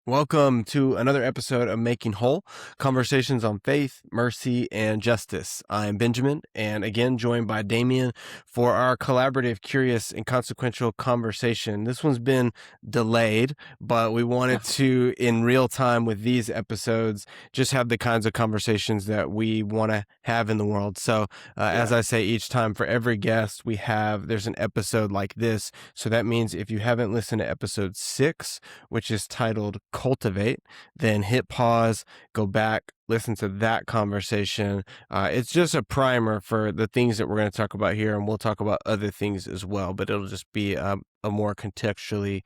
Welcome to another episode of Making Whole, conversations on faith, mercy, and justice. I'm Benjamin, and again joined by Damien for our collaborative, curious, and consequential conversation. This one's been delayed, but we wanted to, in real time with these episodes, just have the kinds of conversations that we want to have in the world. So, as I say each time, for every guest there's an episode like this. So that means if you haven't listened to episode 6, which is titled Cultivate, then hit pause, go back, listen to that conversation. It's just a primer for the things that we're going to talk about here, and we'll talk about other things as well, but it'll just be a more contextually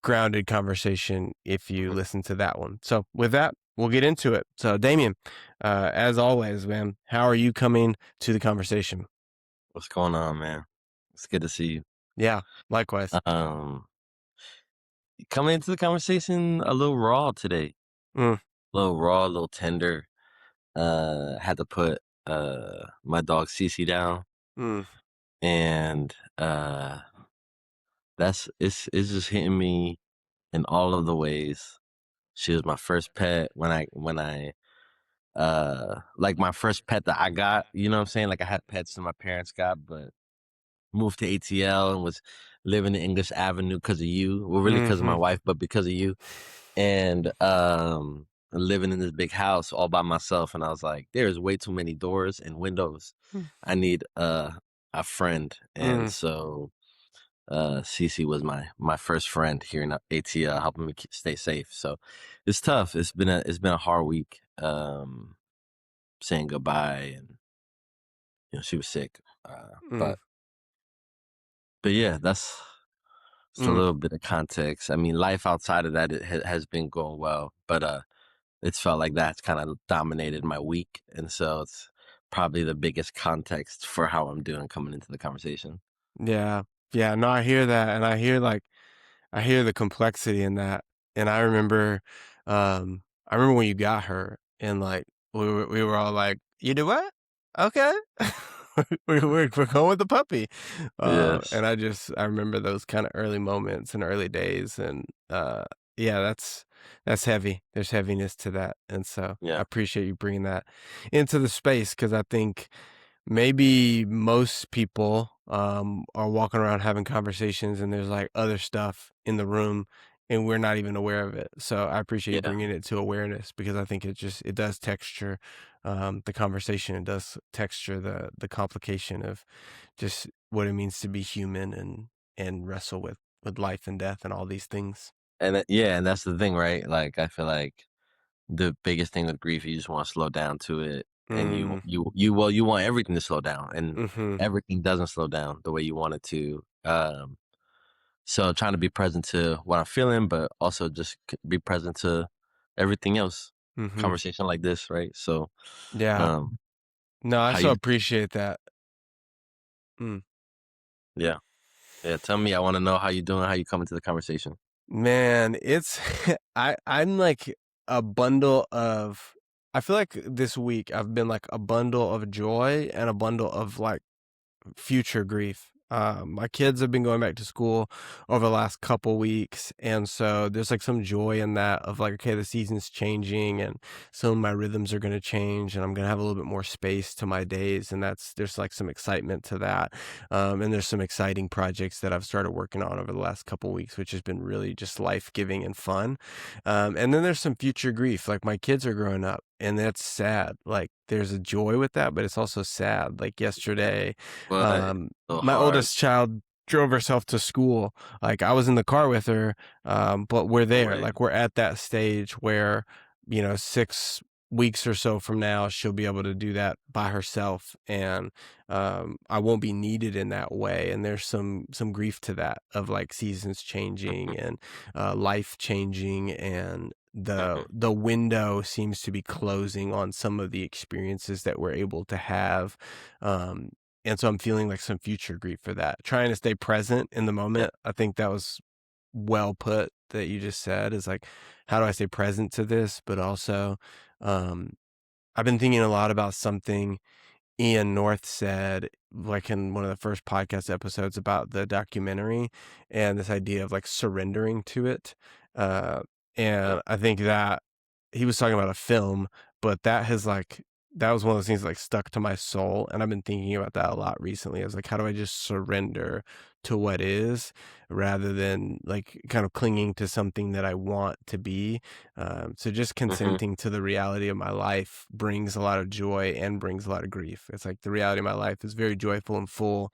grounded conversation if you listen to that one. So with that, we'll get into it. So Damien, as always, man, how are you coming to the conversation? What's going on, man? It's good to see you. Yeah, likewise. Coming into the conversation a little raw today. Mm. A little raw, a little tender. Had to put my dog Cece down. Mm. And it's just hitting me in all of the ways. She was my first pet when I like my first pet that I got, you know what I'm saying? Like I had pets that my parents got, but moved to ATL and was living in English Avenue because of you. Well, really because of my wife, but because of you. And living in this big house all by myself. And I was like, there's way too many doors and windows. I need a friend. And so Cece was my first friend here in ATL, helping me stay safe. So it's tough. It's been a hard week. Saying goodbye, and she was sick. But yeah, that's a little bit of context. I mean, life outside of that has been going well, but it's felt like that's kind of dominated my week, and so it's probably the biggest context for how I'm doing coming into the conversation. Yeah. Yeah. No, I hear that. And I hear the complexity in that. And I remember when you got her and like, we were all like, you do what? Okay. we're going with the puppy. Yes. And I remember those kind of early moments and early days. And, yeah, that's heavy. There's heaviness to that. And so I Yeah. appreciate you bringing that into the space. 'Cause I think, maybe most people are walking around having conversations and there's like other stuff in the room and we're not even aware of it. So I appreciate you Yeah. bringing it to awareness, because I think it does texture the conversation. It does texture the complication of just what it means to be human and wrestle with life and death and all these things. And that's the thing, right? Like I feel like the biggest thing with grief, you just want to slow down to it, and Mm. you want everything to slow down, and Mm-hmm. everything doesn't slow down the way you want it to. So trying to be present to what I'm feeling, but also just be present to everything else. Mm-hmm. Conversation like this, right? So, Yeah. um, No, I how so you? appreciate that. Mm. Yeah, yeah. Tell me, I want to know how you doing. How you coming to the conversation? Man, it's I'm like a bundle of I feel like this week I've been like a bundle of joy and a bundle of like future grief. My kids have been going back to school over the last couple weeks, and so there's like some joy in that of like, okay, the season's changing and some of my rhythms are going to change and I'm going to have a little bit more space to my days, and there's like some excitement to that. And there's some exciting projects that I've started working on over the last couple weeks, which has been really just life-giving and fun. And then there's some future grief. Like my kids are growing up and that's sad. Like there's a joy with that, but it's also sad. Like yesterday, But so my hard. oldest child drove herself to school. Like I was in the car with her, but we're No there. way. Like we're at that stage where, 6 weeks or so from now, she'll be able to do that by herself, and I won't be needed in that way. And there's some grief to that of like seasons changing and life changing, and the window seems to be closing on some of the experiences that we're able to have. And so I'm feeling like some future grief for that. Trying to stay present in the Yeah. moment. I think that was well put that you just said, is like, how do I stay present to this? But also, um, I've been thinking a lot about something Ian North said, like in one of the first podcast episodes about the documentary, and this idea of like surrendering to it. Mm, And I think that he was talking about a film, but that was one of those things that, like, stuck to my soul, and I've been thinking about that a lot recently. I was like, how do I just surrender to what is rather than, like, kind of clinging to something that I want to be? So just mhm, consenting to the reality of my life brings a lot of joy and brings a lot of grief. It's like the reality of my life is very joyful and full,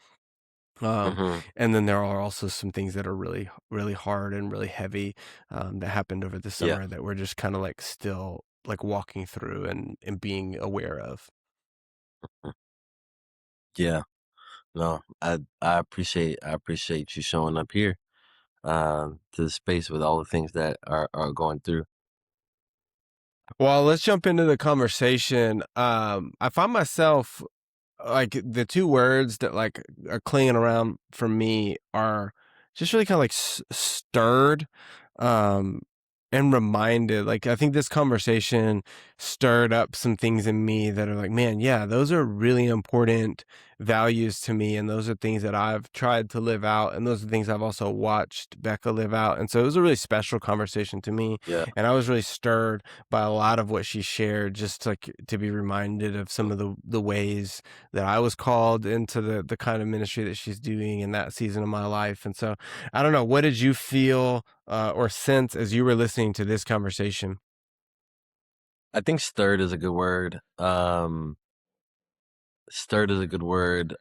um, mhm. and then there are also some things that are really, really hard and really heavy, that happened over the Yeah. summer that we're just kind of like still like walking through and being aware of. Mm, yeah. No, I appreciate you showing up here, to the space with all the things that are going through. Well, let's jump into the conversation. I find myself like the two words that like are clinging around for me are just really kind of like stirred, um and reminded. Like I think this conversation stirred up some things in me that are like, man, yeah, those are really important values to me, and those are things that I've tried to live out, and those are things I've also watched Becca live out. And so it was a really special conversation to me, Yeah. and I was really stirred by a lot of what she shared, just like to be reminded of some of the ways that I was called into the kind of ministry that she's doing in that season of my life. And so I don't know, what did you feel or sense as you were listening to this conversation? I think stirred is a good word. Stirred is a good word.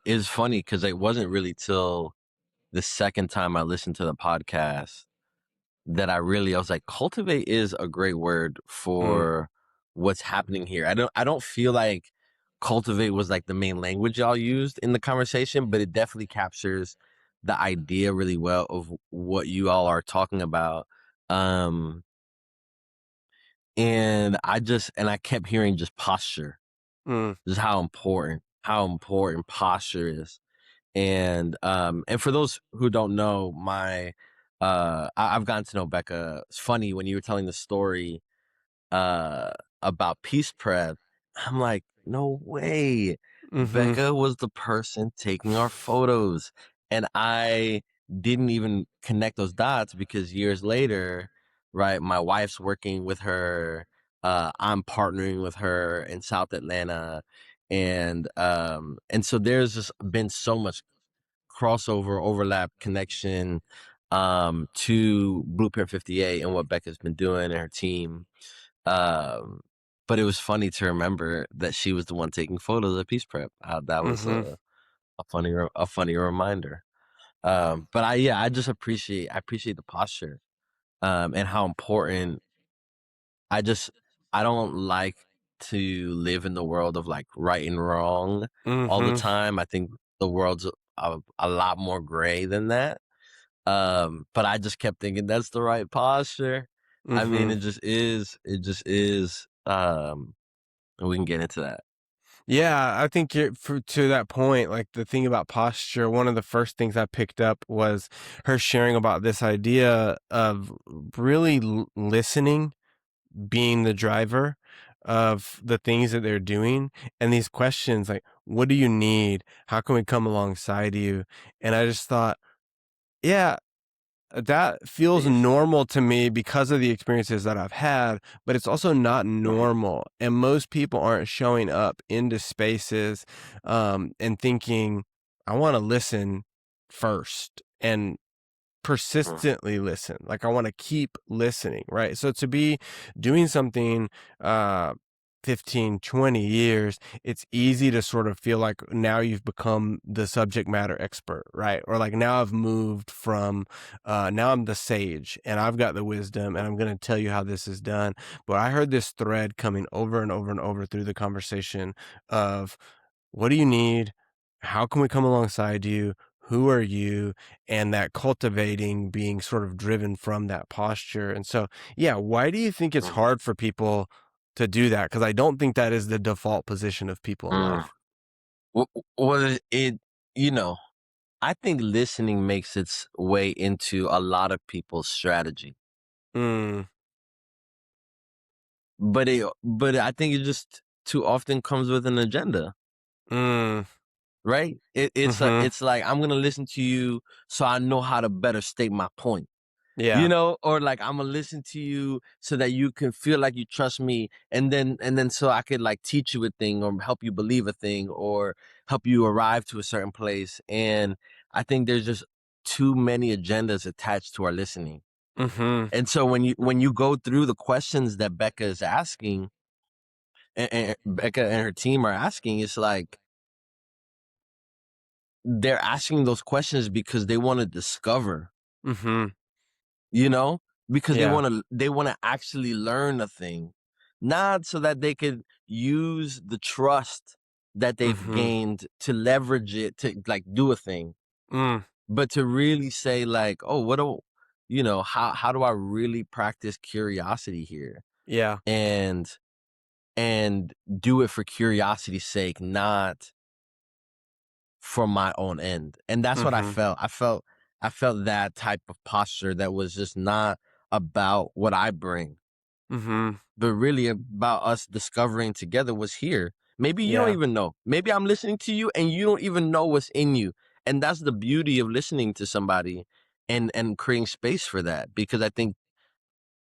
It's funny because it wasn't really till the second time I listened to the podcast that I was like, cultivate is a great word Mm, for what's happening here. I don't feel like cultivate was like the main language y'all used in the conversation, but it definitely captures the idea really well of what you all are talking about. Um, and I kept hearing just posture, mm, just how important posture is. And for those who don't know, I've gotten to know Becca. It's funny when you were telling the story uh about peace prep. I'm like, no way. mm-hmm, Becca was the person taking our photos. And I didn't even connect those dots because years later, right, my wife's working with her, I'm partnering with her in South Atlanta. And so there's just been so much crossover, overlap, connection to Blueprint 58 and what Becca's been doing and her team. Um, but it was funny to remember that she was the one taking photos of Peace Prep. That was mm-hmm, a funny reminder. But I appreciate the posture, and how important. I just I don't like to live in the world of like right and wrong all the mm-hmm, time. I think the world's a lot more gray than that. But I just kept thinking that's the right posture. I mean, mm-hmm. it just is. And we can get into that. Yeah, I think to that point, like the thing about posture, one of the first things I picked up was her sharing about this idea of really listening, being the driver of the things that they're doing, and these questions like, what do you need? How can we come alongside you? And I just thought, yeah, that feels Peace. normal to me because of the experiences that I've had, but it's also not Mhm, normal. And most people aren't showing up into spaces and thinking, I want to listen first and mhm, persistently listen. Like I want to keep listening, right? So to be doing something uh 15, 20 years, it's easy to sort of feel like now you've become the subject matter expert, right? Or like now I've moved from now I'm the sage and I've got the wisdom and I'm going to tell you how this is done. But I heard this thread coming over and over and over through the conversation of what do you need? How can we come alongside you? Who are you? And that cultivating being sort of driven from that posture. And so, yeah, why do you think it's mhm, hard for people to do that? Because I don't think that is the default position of people in mm. life. Well, you know, I think listening makes its way into a lot of people's strategy, Mm, but I think it just too often comes with an agenda, mm, right? mm-hmm, It's like I'm gonna listen to you so I know how to better state my point. Yeah. or like I'm gonna listen to you so that you can feel like you trust me, and then so I could like teach you a thing or help you believe a thing or help you arrive to a certain place. And I think there's just too many agendas attached to our listening. Mhm. And so when you go through the questions that Becca is asking, and Becca and her team are asking, it's like they're asking those questions because they want to discover, Mhm. you know, because they Yeah. want to they want to actually learn a thing, not so that they could use the trust that they've Mhm. gained to leverage it to like do a thing, Mm. but to really say like, oh, what do how do I really practice curiosity here Yeah. and and do it for curiosity's sake, not for my own end. And that's what I Mhm. felt. I felt that type of posture that was just not about what I bring, Mhm. but really about us discovering together what's here. Maybe you don't Yeah. even know. Maybe I'm listening to you and you don't even know what's in you. And that's the beauty of listening to somebody and creating space for that. Because I think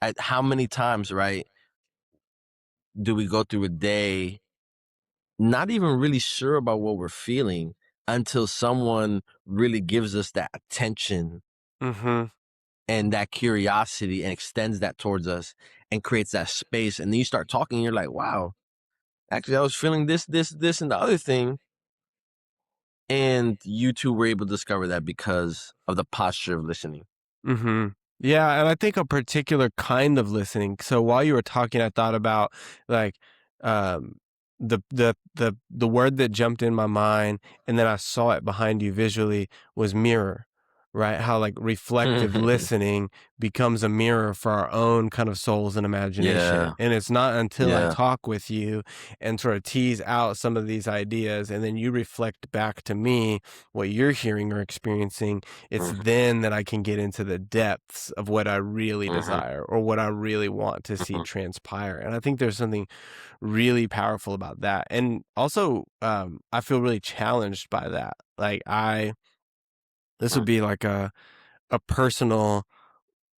at how many times, right, do we go through a day not even really sure about what we're feeling until someone really gives us that attention Mhm. and that curiosity and extends that towards us and creates that space. And then you start talking, and you're like, wow, actually, I was feeling this, and the other thing. And you two were able to discover that because of the posture of listening. Mhm. Yeah, and I think a particular kind of listening. So while you were talking, I thought about like um the word that jumped in my mind and then I saw it behind you visually was mirror. Right? How like reflective listening becomes a mirror for our own kind of souls and imagination. Yeah, And it's not until I yeah. talk with you and sort of tease out some of these ideas and then you reflect back to me what you're hearing or experiencing, it's Mhm, then that I can get into the depths of what I really mhm, desire or what I really want to see mhm, transpire. And I think there's something really powerful about that. And also, I feel really challenged by that. This would mhm, be like a personal,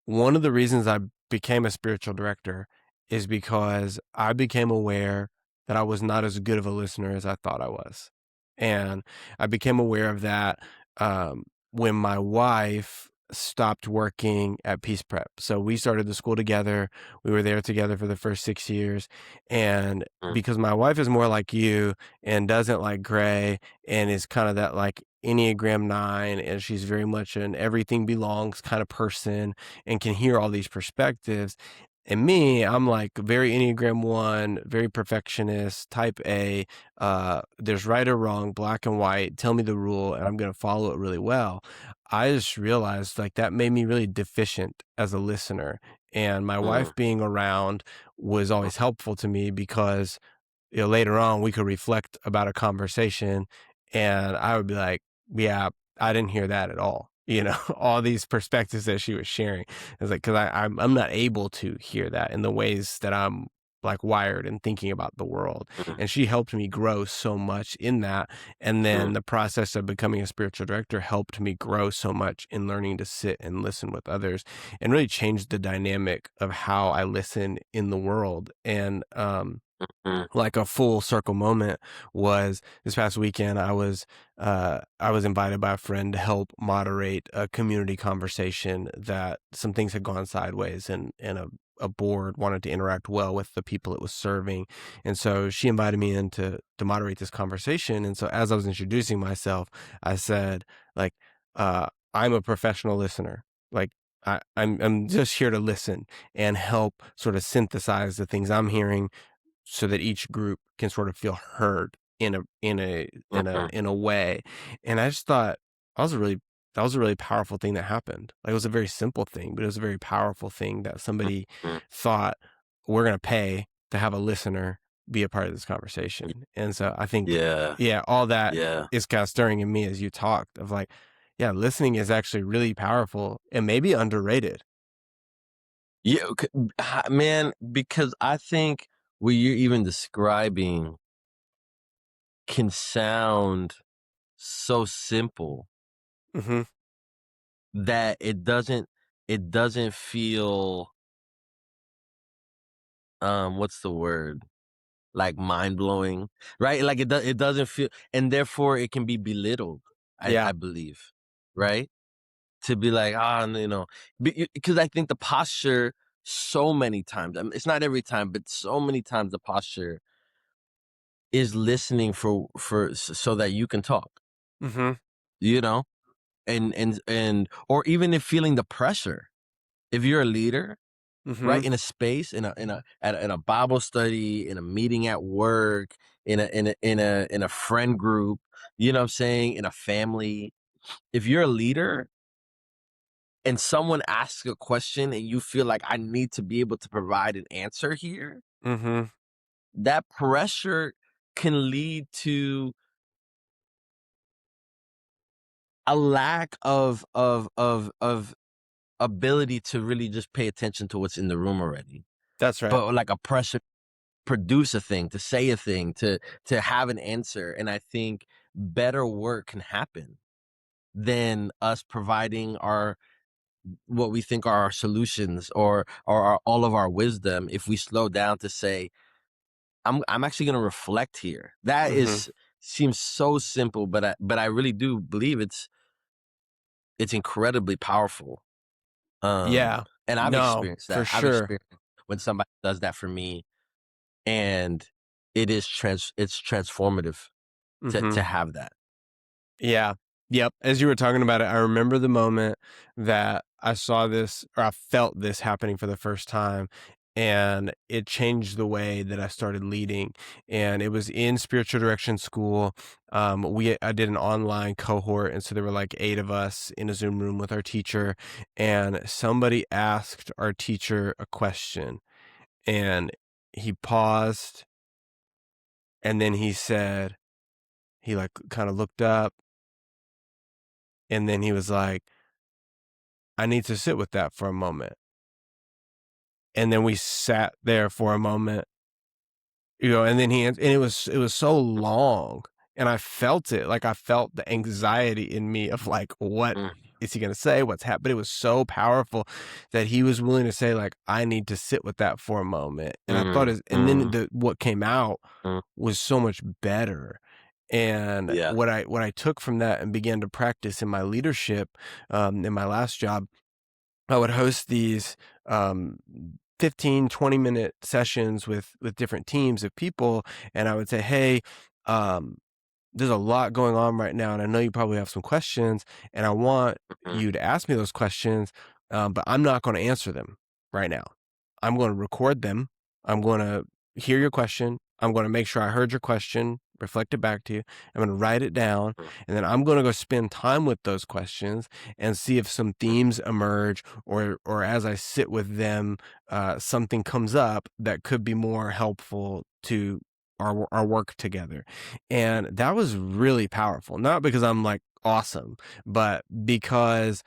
one of the reasons I became a spiritual director is because I became aware that I was not as good of a listener as I thought I was. And I became aware of that when my wife stopped working at Peace Prep. So we started the school together. We were there together for the first 6 years. And mhm, because my wife is more like you and doesn't like gray and is kind of that like Enneagram 9, and she's very much an everything belongs kind of person and can hear all these perspectives. And me, I'm like very Enneagram 1, very perfectionist, type A. There's right or wrong, black and white. Tell me the rule, and I'm going to follow it really well. I just realized like that made me really deficient as a listener. And my wife mhm, being around was always helpful to me because later on we could reflect about a conversation and I would be like, yeah, I didn't hear that at all. All these perspectives that she was sharing. It's like, cause I'm not able to hear that in the ways that I'm like wired and thinking about the world. mhm, And she helped me grow so much in that. And then mhm, the process of becoming a spiritual director helped me grow so much in learning to sit and listen with others and really change the dynamic of how I listen in the world. And, mhm, like a full circle moment was this past weekend. I was invited by a friend to help moderate a community conversation that some things had gone sideways and a board wanted to interact well with the people it was serving. And so she invited me in to moderate this conversation. And so as I was introducing myself, I said, like, I'm a professional listener. Like I'm just here to listen and help sort of synthesize the things I'm hearing so that each group can sort of feel heard mhm, in a way. And I just thought that was a really that was a really powerful thing that happened. Like it was a very simple thing, but it was a very powerful thing that somebody mhm. thought we're gonna pay to have a listener be a part of this conversation. And so I think, Yeah, yeah, all that yeah. is kind of stirring in me as you talked of like, yeah, listening is actually really powerful and maybe underrated. Yeah, man, because I think what you're even describing can sound so simple Hmm. that it doesn't feel, what's the word? Like mind-blowing, right? Like it doesn't feel, and therefore it can be belittled, Yeah. I believe, right? To be like, because I think the posture so many times, I mean, it's not every time, but so many times the posture is listening so that you can talk, Mhm. you know? And or even if feeling the pressure. If you're a leader, right, Mhm. in a space, in a Bible study, in a meeting at work, in a friend group, you know what I'm saying, in a family. If you're a leader and someone asks a question and you feel like I need to be able to provide an answer here, Mhm. that pressure can lead to a lack of ability to really just pay attention to what's in the room already. That's right. But like a pressure produce a thing, to say a thing, to have an answer. And I think better work can happen than us providing our what we think are our solutions or all of our wisdom if we slow down to say, I'm actually going to reflect here. That Mhm. is seems so simple, but I really do believe it's incredibly powerful. Yeah. And I've No, experienced for that. I've sure. experienced when somebody does that for me, and it's transformative to Mhm. have that. Yeah. Yep. As you were talking about it, I remember the moment that I saw this or I felt this happening for the first time. And it changed the way that I started leading. And it was in spiritual direction school. I did an online cohort. And so there were like 8 of us in a Zoom room with our teacher. And somebody asked our teacher a question. And he paused. And then he said, he like kind of looked up. And then he was like, I need to sit with that for a moment. And then we sat there for a moment, and then and it was so long and I felt it. Like I felt the anxiety in me of like, what Mm, is he going to say? What's happened? But it was so powerful that he was willing to say like, I need to sit with that for a moment. And I thought, mm, and then mm, what came out mm. was so much better. And Yeah, what I took from that and began to practice in my leadership, in my last job, I would host these um, 15, 20-minute sessions with different teams of people. And I would say, hey, um, there's a lot going on right now. And I know you probably have some questions. And I want mhm, you to ask me those questions, but I'm not going to answer them right now. I'm going to record them. I'm going to hear your question. I'm going to make sure I heard your question, reflect it back to you. I'm going to write it down. mm, And then I'm going to go spend time with those questions and see if some mm, themes emerge, or as I sit with them, something comes up that could be more helpful to our work together. And that was really powerful, not because I'm like awesome, but because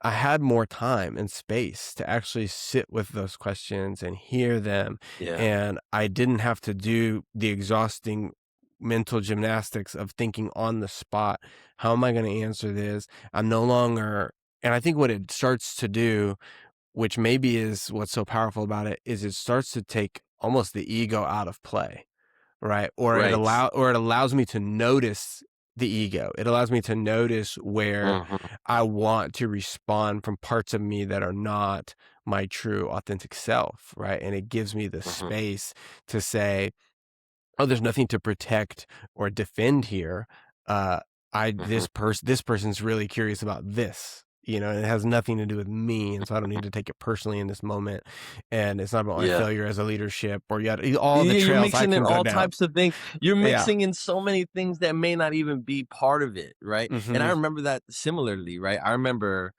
I had more time and space to actually sit with those questions and hear them. yeah, And I didn't have to do the exhausting mental gymnastics of thinking on the spot, how am I going to answer this? I'm no longer, and I think what it starts to do, which maybe is what's so powerful about it, is it starts to take almost the ego out of play. Right, right. or it allows me to notice the ego. It allows me to notice where Mhm, I want to respond from parts of me that are not my true authentic self, right? And it gives me the mhm, space to say, oh, there's nothing to protect or defend here. Uh, mhm, this person's really curious about this, and it has nothing to do with me, and so I don't need to take it personally in this moment. And it's not about my yeah. failure as a leadership or yet all the Yeah, you're trails I mixing in can go all down. types of things. You're Yeah. mixing in so many things that may not even be part of it, right? And I Mhm. remember that similarly, right? I remember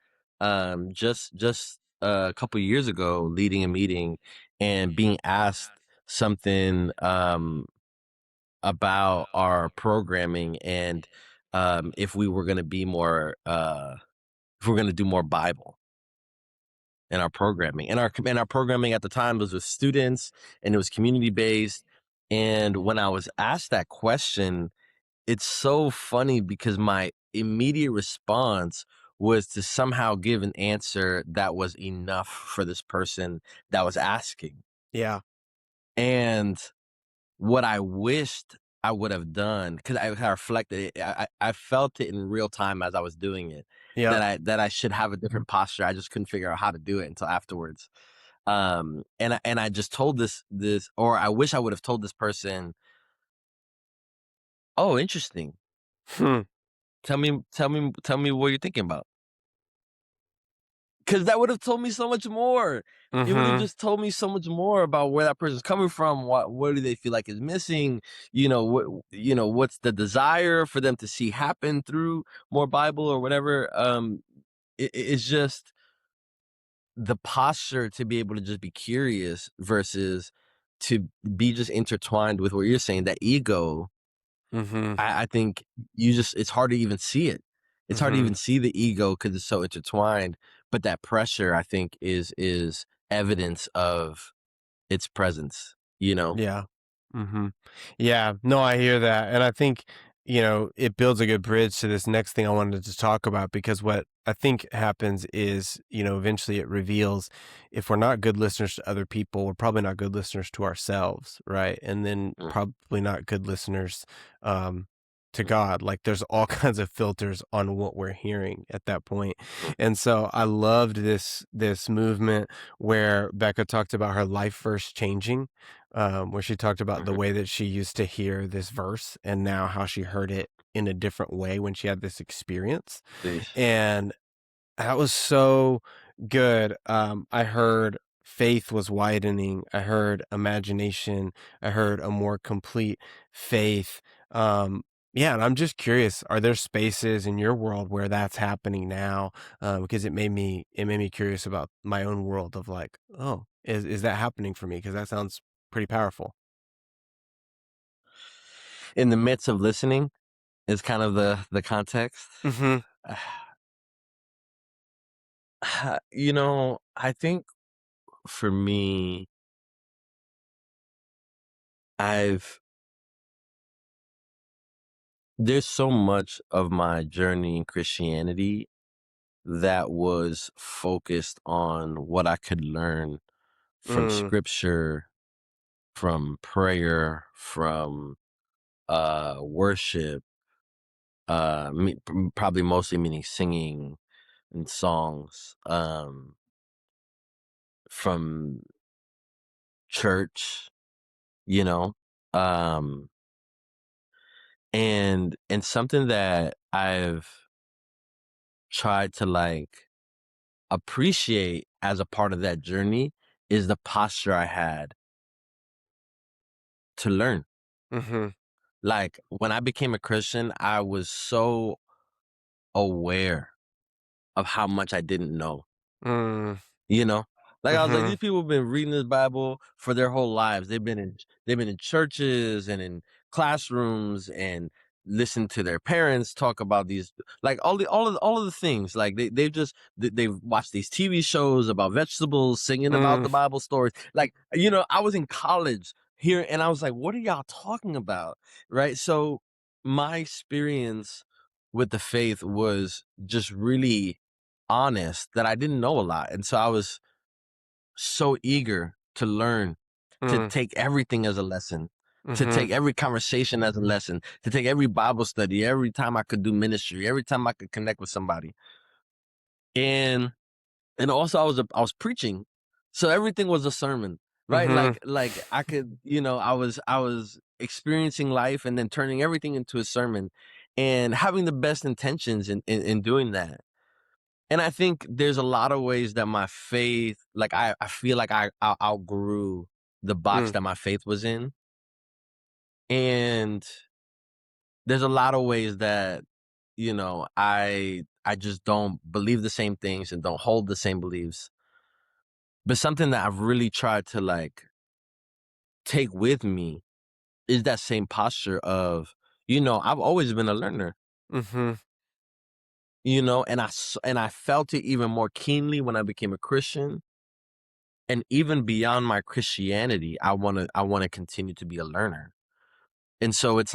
just a couple years ago leading a meeting and being asked something about our programming and if we were going to be more if we're going to do more Bible in our programming. And our programming at the time was with students and it was community based. And when I was asked that question, it's so funny because my immediate response was to somehow give an answer that was enough for this person that was asking. Yeah. And what I wished I would have done, because I reflected it, I felt it in real time as I was doing it, Yeah. that I should have a different posture. I just couldn't figure out how to do it until afterwards. And I just told this, or I wish I would have told this person, "Oh, interesting. Hmm. Tell me what you're thinking about." Because that would have told me so much more. It would have Mhm. just told me so much more about where that person's coming from. What do they feel like is missing? What's the desire for them to see happen through more Bible or whatever. It's just the posture to be able to just be curious versus to be just intertwined with what you're saying. That ego, Mhm. I think it's hard to even see it. It's hard to even Mhm. see the ego because it's so intertwined. But that pressure, I think, is evidence of its presence. You know. Yeah. Mhm. Yeah. No, I hear that. And I think, it builds a good bridge to this next thing I wanted to talk about because what I think happens is, eventually it reveals if we're not good listeners to other people, we're probably not good listeners to ourselves, right? And then Mm, probably not good listeners to God. Like there's all kinds of filters on what we're hearing at that point. mm, And so I loved this movement where Becca talked about her life verse changing, where she talked about the mhm. way that she used to hear this verse and now how she heard it in a different way when she had this experience. Peace. And that was so good. I heard faith was widening. I heard imagination. I heard a more complete faith. Yeah, and I'm just curious, are there spaces in your world where that's happening now? Because it made me curious about my own world of like, oh, is that happening for me? Because that sounds pretty powerful. In the midst of listening is kind of the context. Mhm. I think for me, I've there's so much of my journey in Christianity that was focused on what I could learn from Mm. scripture, from prayer, from worship, probably mostly meaning singing and songs, from church, you know, um, and something that I've tried to like appreciate as a part of that journey is the posture I had to learn. Mhm. Like when I became a Christian, I was so aware of how much I didn't know. Mm. You know? Like, I was like, Mhm. these people have been reading this Bible for their whole lives. They've been in churches and in classrooms and listened to their parents talk about these, like all of the things. Like they've watched these TV shows about vegetables, singing about Mm. the Bible stories. Like, I was in college here and I was like, what are y'all talking about? Right? So my experience with the faith was just really honest that I didn't know a lot. And so I was so eager to learn, to Mm. take everything as a lesson, to Mhm. take every conversation as a lesson, to take every Bible study, every time I could do ministry, every time I could connect with somebody. And and also I was preaching. So everything was a sermon, right? Mhm. Like I could, I was experiencing life and then turning everything into a sermon and having the best intentions in doing that. And I think there's a lot of ways that my faith, like I feel like I outgrew the box Mm. that my faith was in. And there's a lot of ways that, I just don't believe the same things and don't hold the same beliefs. But something that I've really tried to like take with me is that same posture of, I've always been a learner, Mhm. and I felt it even more keenly when I became a Christian. And even beyond my Christianity, I wanna continue to be a learner. And so it's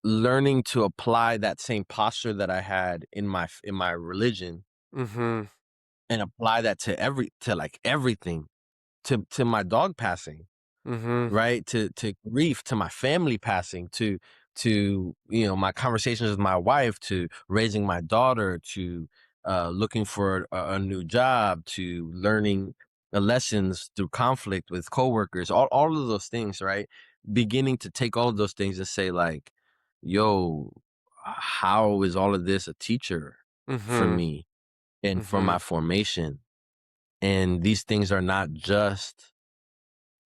learning to apply that same posture that I had in my religion Mm-hmm. and apply that to like everything, to my dog passing, Mm-hmm. right? To grief, to my family passing, to my conversations with my wife, to raising my daughter, to looking for a new job, to learning the lessons through conflict with coworkers, all of those things, right? Beginning to take all of those things and say like, yo, how is all of this a teacher for Mm-hmm. me and for Mm-hmm. my formation? And these things are not just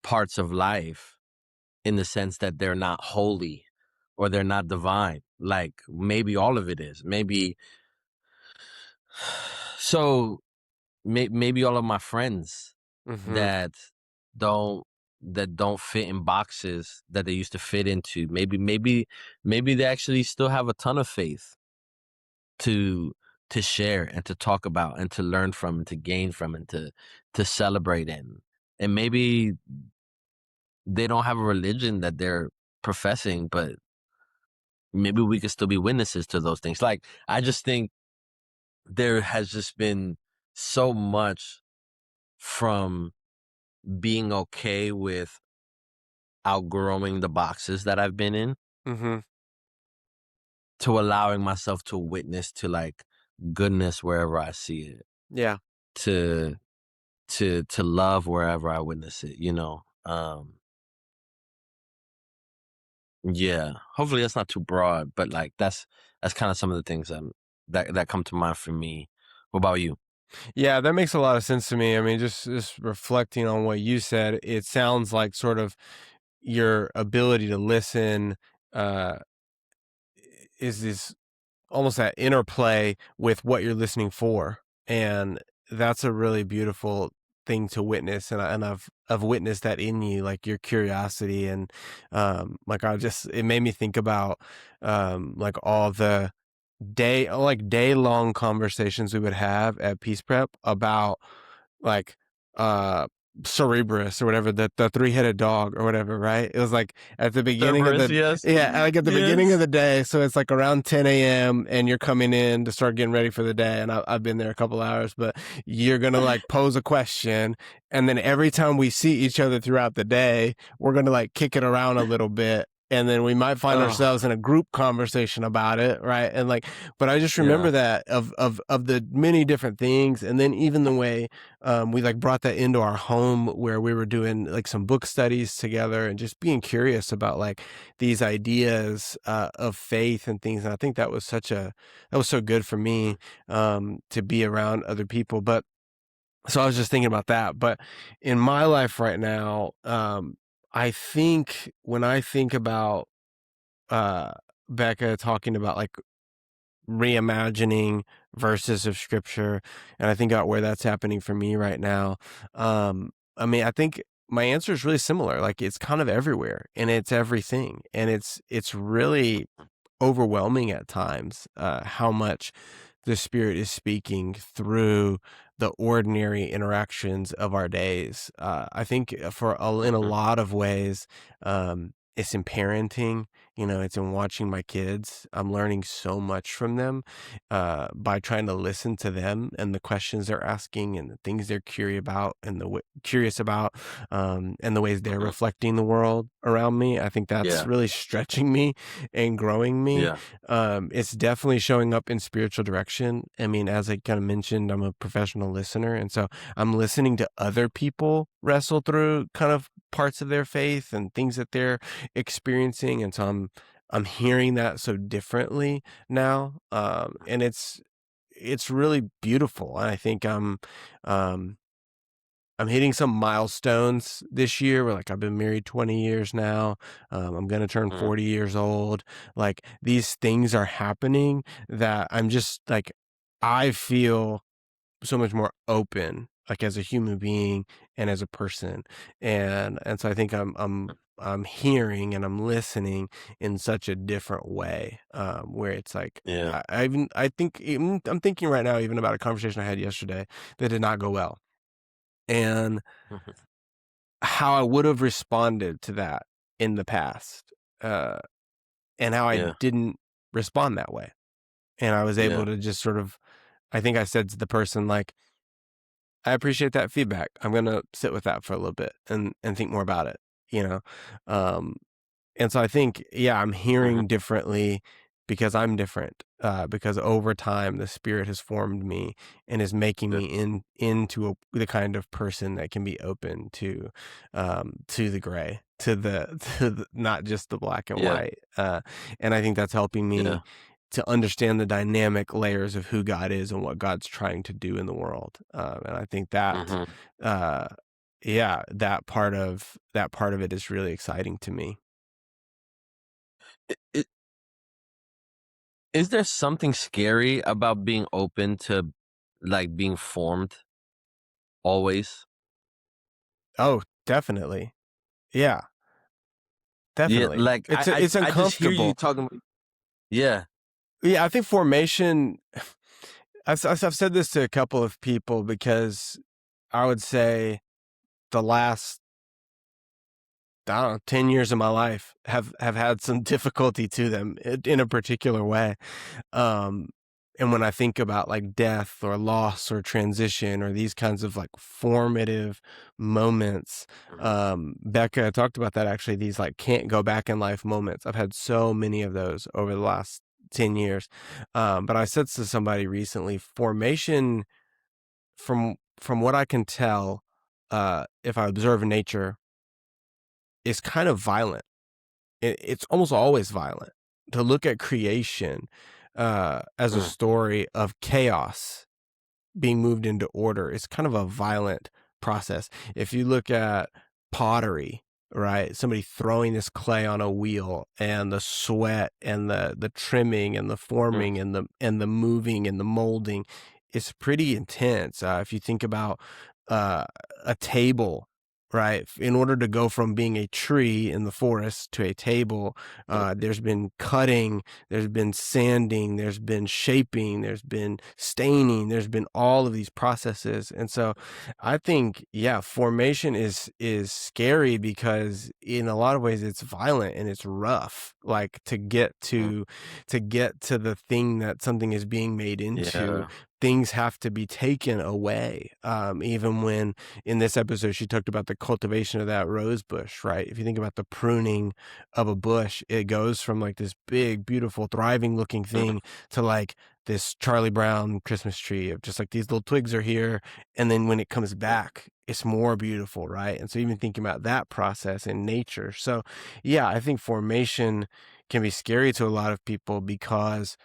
parts of life in the sense that they're not holy or they're not divine. Like maybe all of it is. Maybe so maybe all of my friends Mm-hmm. that don't don't fit in boxes that they used to fit into. Maybe they actually still have a ton of faith to share and to talk about and to learn from and to gain from and to celebrate in. And maybe they don't have a religion that they're professing, but maybe we could still be witnesses to those things. Like, I just think there has just been so much from being okay with outgrowing the boxes that I've been in Mm-hmm. to allowing myself to witness to like goodness wherever I see it, Yeah. to to love wherever I witness it, you know. Yeah. Hopefully that's not too broad, but like that's kind of some of the things that come to mind for me. What about you? Yeah, that makes a lot of sense to me. I mean, just reflecting on what you said, it sounds like sort of your ability to listen uh is this almost that interplay with what you're listening for. And that's a really beautiful thing to witness. And I've witnessed that in you, like your curiosity. And like it made me think about like all the day long conversations we would have at Peace Prep about like uh Cerebrus or whatever, the three-headed dog or whatever, right? It was like at the beginning of Cerberus, the yes. yeah, like at the beginning of Yes. the day. So it's like around 10 a.m. and you're coming in to start getting ready for the day. And I've been there a couple hours, but you're gonna like pose a question, and then every time we see each other throughout the day, we're gonna like kick it around a little bit. And then we might find Oh, ourselves in a group conversation about it, right? And like, but I just yeah. remember that of the many different things, and then even the way we like brought that into our home where we were doing like some book studies together and just being curious about like these ideas of faith and things. And I think that was that was so good for me to be around other people. But so I was just thinking about that. But in my life right now, I think when I think about uh, Becca talking about like reimagining verses of scripture, and I think about where that's happening for me right now. I mean, I think my answer is really similar. Like it's kind of everywhere and it's everything, and it's really overwhelming at times how much the Spirit is speaking through the ordinary interactions of our days. I think in a Mhm. lot of ways, it's in parenting. You know, it's in watching my kids. I'm learning so much from them by trying to listen to them and the questions they're asking and the things they're curious about, and the ways they're Mhm. reflecting the world around me. I think that's Yeah. really stretching me and growing me. Yeah. It's definitely showing up in spiritual direction. I mean, as I kind of mentioned, I'm a professional listener. And so I'm listening to other people wrestle through kind of parts of their faith and things that they're experiencing. And so I'm hearing that so differently now. And it's really beautiful. And I think um, I'm hitting some milestones this year where like I've been married 20 years now. I'm going to turn Mhm. 40 years old. Like these things are happening that I'm just like, I feel so much more open, like as a human being and as a person. And so I think I'm hearing and I'm listening in such a different way, where it's like, Yeah. I'm thinking right now, even about a conversation I had yesterday that did not go well. And Mhm. how I would have responded to that in the past. Uh, and how I Yeah. didn't respond that way. And I was able Yeah. to just sort of, I think I said to the person, like, I appreciate that feedback. I'm going to sit with that for a little bit and think more about it, you know? Um, and so I think, yeah, I'm Mhm. hearing differently because I'm different. Because over time, the Spirit has formed me and is making Yeah. me into the kind of person that can be open to the gray, to the, not just the black and Yeah. white. And I think that's helping Yeah. me to understand the dynamic layers of who God is and what God's trying to do in the world. And I think that, Mhm. uh, yeah, that part of it is really exciting to me. I Is there something scary about being open to, like, being formed always? Oh, definitely. Yeah, Yeah, definitely. like, It's I just hear you uncomfortable. talking about. Yeah. Yeah, I think formation. I've said this to a couple of people because I would say the last, I don't know, 10 years of my life have had some difficulty to them in a particular way. Um, and when I think about like death or loss or transition or these kinds of like formative moments, Mhm. Becca talked about that actually, these like can't go back in life moments. I've had so many of those over the last 10 years. But I said to somebody recently, formation from what I can tell, if I observe nature, is kind of violent. It's almost always violent. To look at creation as a Mm. story of chaos being moved into order is kind of a violent process. If you look at pottery, right? Somebody throwing this clay on a wheel and the sweat and the trimming and the Mm. forming and the moving and the molding, it's pretty intense. If you think about uh, a table, right? In order to go from being a tree in the forest to a table, Mm. there's been cutting, there's been sanding, there's been shaping, there's been staining, there's been all of these processes. And so I think, yeah, formation is scary because in a lot of ways it's violent and it's rough. Like Mm. to get to the thing that something is being made into, Yeah. things have to be taken away. Even when in this episode she talked about the cultivation of that rose bush, right? If you think about the pruning of a bush, it goes from like this big, beautiful, thriving looking Mm. thing to like this Charlie Brown Christmas tree of just like these little twigs are here. And then when it comes Mm. back, it's more beautiful, right? And so even thinking about that process in nature. So yeah, I think formation can be scary to a lot of people because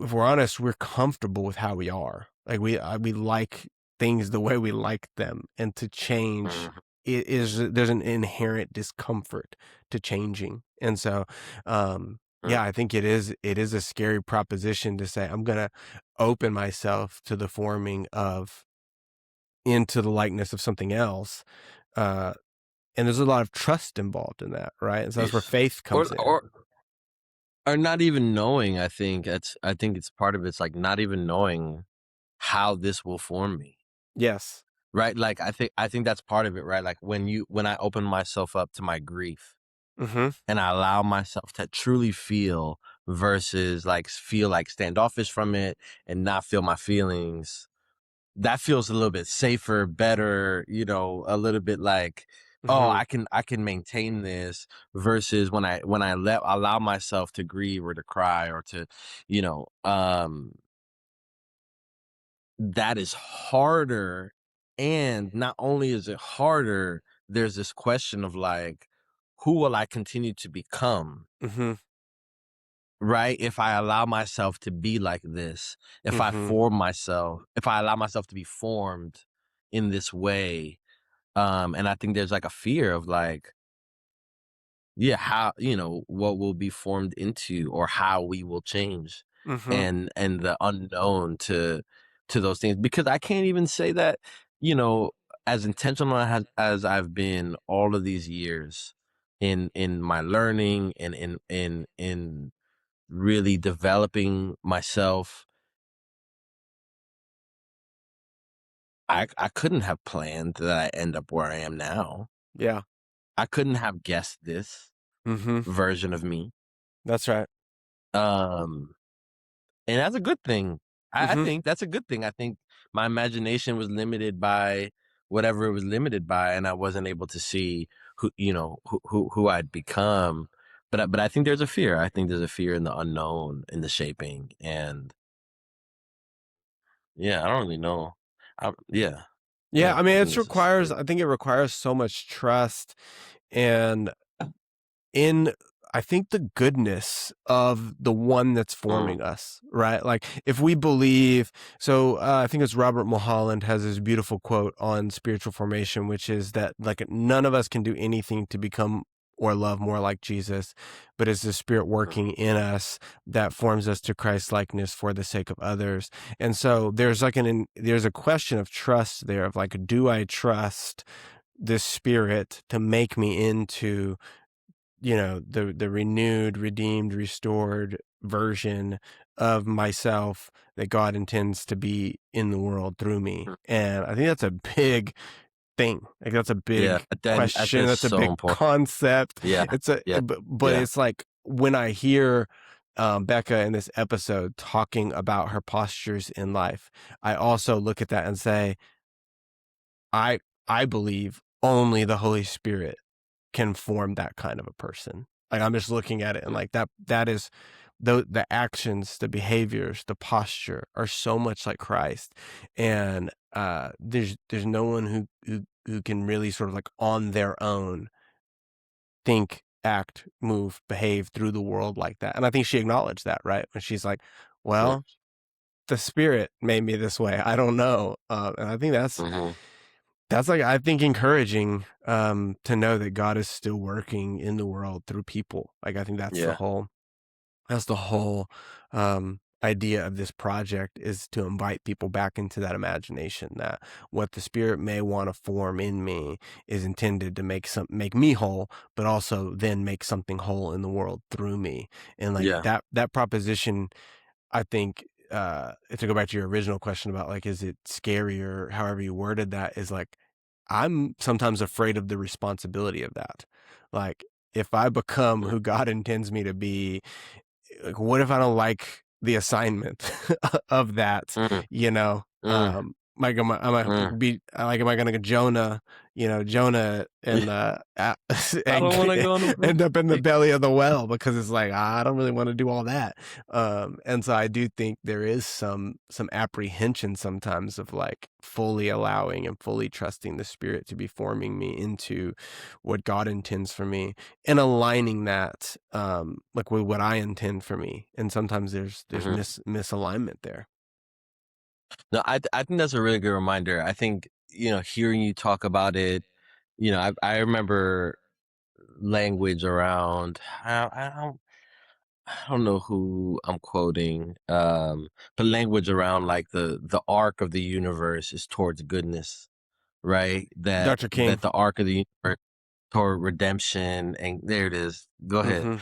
if we're honest, we're comfortable with how we are. Like we like things the way we like them, and to change Mhm. is there's an inherent discomfort to changing. And so, Mm. yeah, I think it is a scary proposition to say I'm gonna open myself to the forming of into the likeness of something else. Uh, and there's a lot of trust involved in that, right? And so Yeah. that's where faith Or comes in. or or not even knowing, I think it's part of it's, like, not even knowing how this will form me, Yes. right? Like, I think that's part of it, right? Like, when I open myself up to my grief Mm-hmm. and I allow myself to truly feel versus, like, feel, like, standoffish from it and not feel my feelings, that feels a little bit safer, better, a little bit like, "Oh, Mm-hmm. I can maintain this," versus when I allow myself to grieve or to cry or to, you know, that is harder, and not only is it harder, there's this question of, like, who will I continue to become? Mm-hmm. Right? If I allow myself to be like this, Mm-hmm. if I allow myself to be formed in this way, and I think there's like a fear of like, yeah, how, what will be formed into or how we will change Mm-hmm. and the unknown to those things. Because I can't even say that, you know, as intentional as I've been all of these years in my learning and in really developing myself, I couldn't have planned that I end up where I am now. Yeah. I couldn't have guessed this Mm-hmm. version of me. That's right. Um, and that's a good thing. I Mhm. think that's a good thing. I think my imagination was limited by whatever it was limited by, and I wasn't able to see who I'd become. But I think there's a fear. I think there's a fear in the unknown, in the shaping, and yeah, I don't really know. Yeah, Yeah, yeah. I mean, I think it's it's a requires spirit. I think it requires so much trust and in I think the goodness of the one that's Mm, forming us, right? Like if we believe, so I think it's Robert Mulholland has this beautiful quote on spiritual formation, which is that like none of us can do anything to become or love more like Jesus, but it's the Spirit mm, working in us that forms us to Christ likeness for the sake of others. And so there's like there's a question of trust there of like, do I trust this Spirit to make me into the renewed, redeemed, restored version of myself that God intends to be in the world through me. mm. And I think that's a big thing. Like that's a Yeah, big then I think question. it's That's a so big important. concept. Yeah, It's a yeah, but yeah. it's like when I hear Becca in this episode talking about her postures in life, I also look at that and say, I I believe only the Holy Spirit can form that kind of a person. Like I'm just looking at it and Mm, like that is the actions, the behaviors, the posture are so much like Christ. And there's no one who can really sort of like on their own think, act, move, behave through the world like that. And I think she acknowledged that, right? When she's like, mm, well, the Spirit made me this way. I don't know. And I think mhm. that's like I think encouraging to know that God is still working in the world through people. Like I think Yeah, that's the whole idea of this project is to invite people back into that imagination that what the Spirit may want to form in me is intended to make me whole, but also then make something whole in the world through me. And like yeah. that proposition, I think, to go back to your original question about like, is it scary or however you worded that, is like, I'm sometimes afraid of the responsibility of that. Like, if I become Mm, who God intends me to be, like, what if I don't like the assignment of that, mm, you know? mm, Like, am I mm. be like, am I gonna go Jonah, Jonah Yeah, and, I don't want to go on the boat. end up in the belly of the well because it's like, I don't really want to do all that. And so I do think there is some apprehension sometimes of like fully allowing and fully trusting the Spirit to be forming me into what God intends for me and aligning that like with what I intend for me. And sometimes there's Mhm. misalignment there. No, I think that's a really good reminder. I think, hearing you talk about it, I remember language around, I don't know who I'm quoting, but language around like the arc of the universe is towards goodness, right? That Dr. King. that the arc of the universe toward redemption, and there it is. Go ahead. Mm-hmm.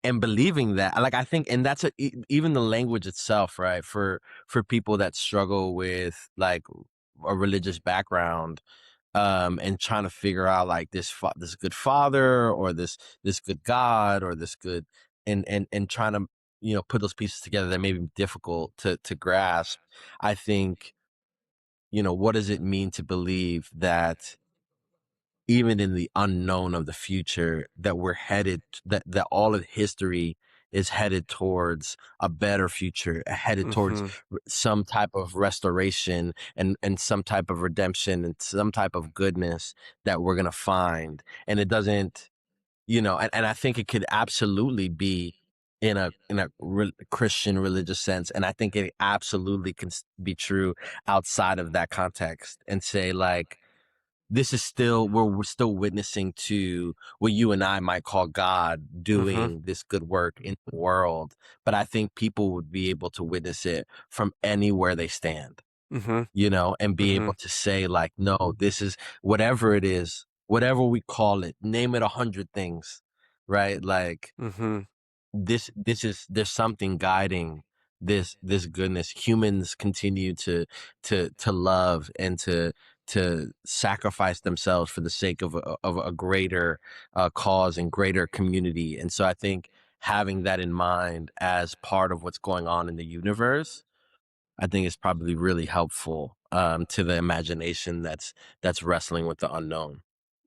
And believing that, like, I think, and that's even the language itself, right? For people that struggle with like a religious background, and trying to figure out like this good father, or this good God, or this good, and trying to, put those pieces together that may be difficult to grasp. I think, what does it mean to believe that even in the unknown of the future, that we're headed, that all of history is headed towards a better future, headed towards Mm-hmm. some type of restoration, and some type of redemption, and some type of goodness that we're going to find. And it doesn't, and I think it could absolutely be in a Christian religious sense. And I think it absolutely can be true outside of that context, and say like, this is still, we're still witnessing to what you and I might call God Mm-hmm. doing this good work in the world. But I think people would be able to witness it from anywhere they stand, Mm-hmm. and be Mm-hmm. able to say like, no, this is whatever it is, whatever we call it, name it 100 things, right? Like, Mm-hmm. there's something guiding this goodness. Humans continue to love, and to sacrifice themselves for the sake of a greater cause and greater community. And so I think having that in mind as part of what's going on in the universe, I think is probably really helpful to the imagination that's wrestling with the unknown.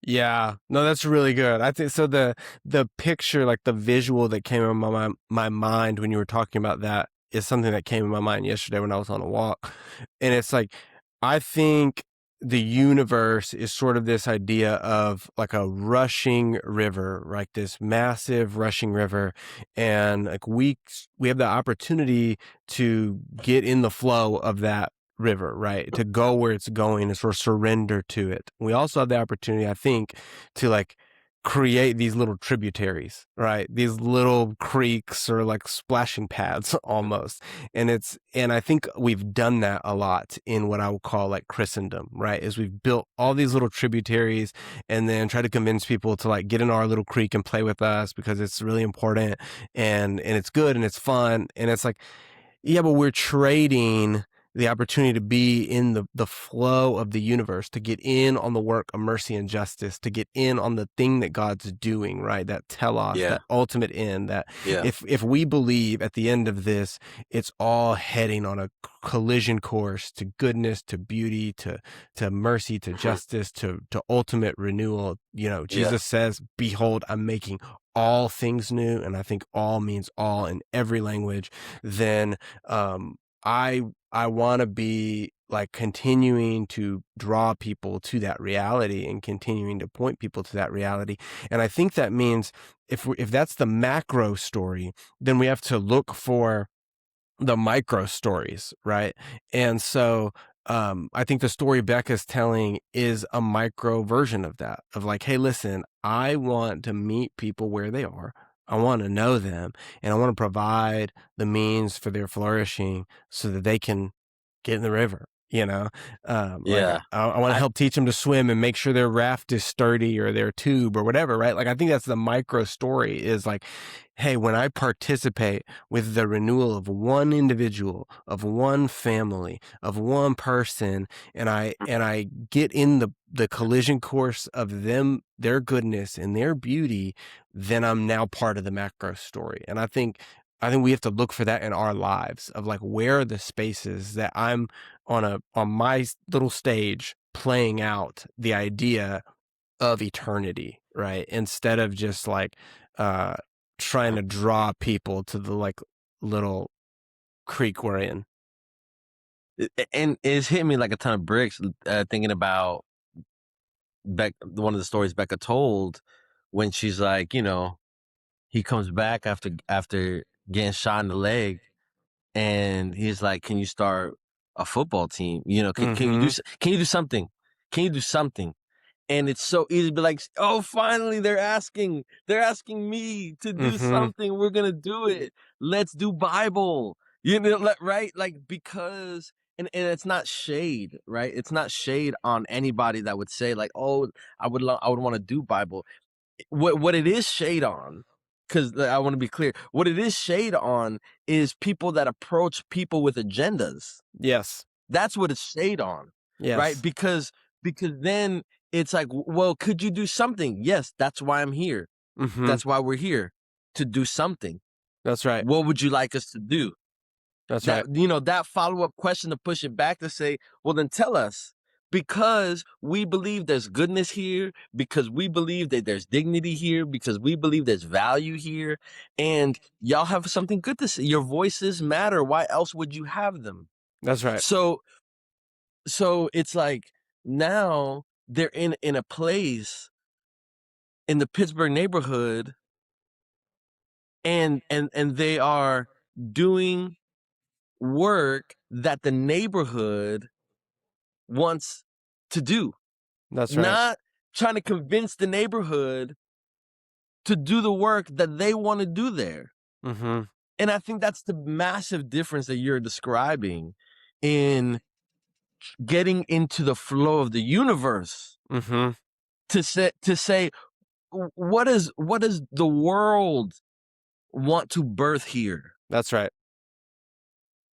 Yeah, no, that's really good. I think so. The picture, like the visual that came in my mind when you were talking about that, is something that came in my mind yesterday when I was on a walk, and it's like I think the universe is sort of this idea of like a rushing river, like this massive rushing river, and like we have the opportunity to get in the flow of that river, right? To go where it's going and sort of surrender to it. We also have the opportunity, I think, to like create these little tributaries, right? These little creeks or like splashing pads almost. And I think we've done that a lot in what I would call like Christendom, right? Is we've built all these little tributaries and then try to convince people to like get in our little creek and play with us because it's really important and it's good and it's fun. And it's like, yeah, but we're trading the opportunity to be in the flow of the universe, to get in on the work of mercy and justice, to get in on the thing that God's doing, right? That telos, Yeah, that ultimate end, that yeah, if we believe at the end of this, it's all heading on a collision course to goodness, to beauty, to mercy, to mhm, justice, to ultimate renewal. yeah, Jesus says, behold, I'm making all things new. And I think all means all in every language. Then um, I want to be like continuing to draw people to that reality and continuing to point people to that reality. And I think that means if that's the macro story, then we have to look for the micro stories, right? And so I think the story Becca's telling is a micro version of that, of like, hey, listen, I want to meet people where they are. I want to know them and I want to provide the means for their flourishing so that they can get in the river, like yeah. I want to I help teach them to swim and make sure their raft is sturdy or their tube or whatever, right? Like, I think that's the micro story is like, hey, when I participate with the renewal of one individual, of one family, of one person, and I get in the collision course of them, their goodness and their beauty, then I'm now part of the macro story. And I think we have to look for that in our lives of like, where are the spaces that I'm on my little stage playing out the idea of eternity, right? Instead of just like uh trying to draw people to the like little creek we're in. and it's hit me like a ton of bricks thinking about one of the stories Becca told when she's like, he comes back after getting shot in the leg, and he's like, "Can you start a football team? Mm-hmm. can you do something? Can you do something?" And it's so easy to be like, "Oh, finally they're asking me to do Mm-hmm. something. We're gonna do it. Let's do Bible." Right? Like, because and it's not shade, right? It's not shade on anybody that would say like, "Oh, I would want to do Bible." What it is shade on, because I want to be clear, what it is shade on is people that approach people with agendas. Yes. That's what it's shade on, right? Yes. Because then it's like, well, could you do something? Yes, that's why I'm here. Mm-hmm. That's why we're here, to do something. That's right. What would you like us to do? That's That right. that follow-up question to push it back to say, well, then tell us, because we believe there's goodness here, because we believe that there's dignity here, because we believe there's value here, and y'all have something good to say. Your voices matter. Why else would you have them? That's right. So it's like, now they're in a place in the Pittsburgh neighborhood, and they are doing work that the neighborhood wants to do, That's right. not trying to convince the neighborhood to do the work that they want to do there. Mm-hmm. And I think that's the massive difference that you're describing in getting into the flow of the universe, Mm-hmm. to say, what does the world want to birth here? That's right.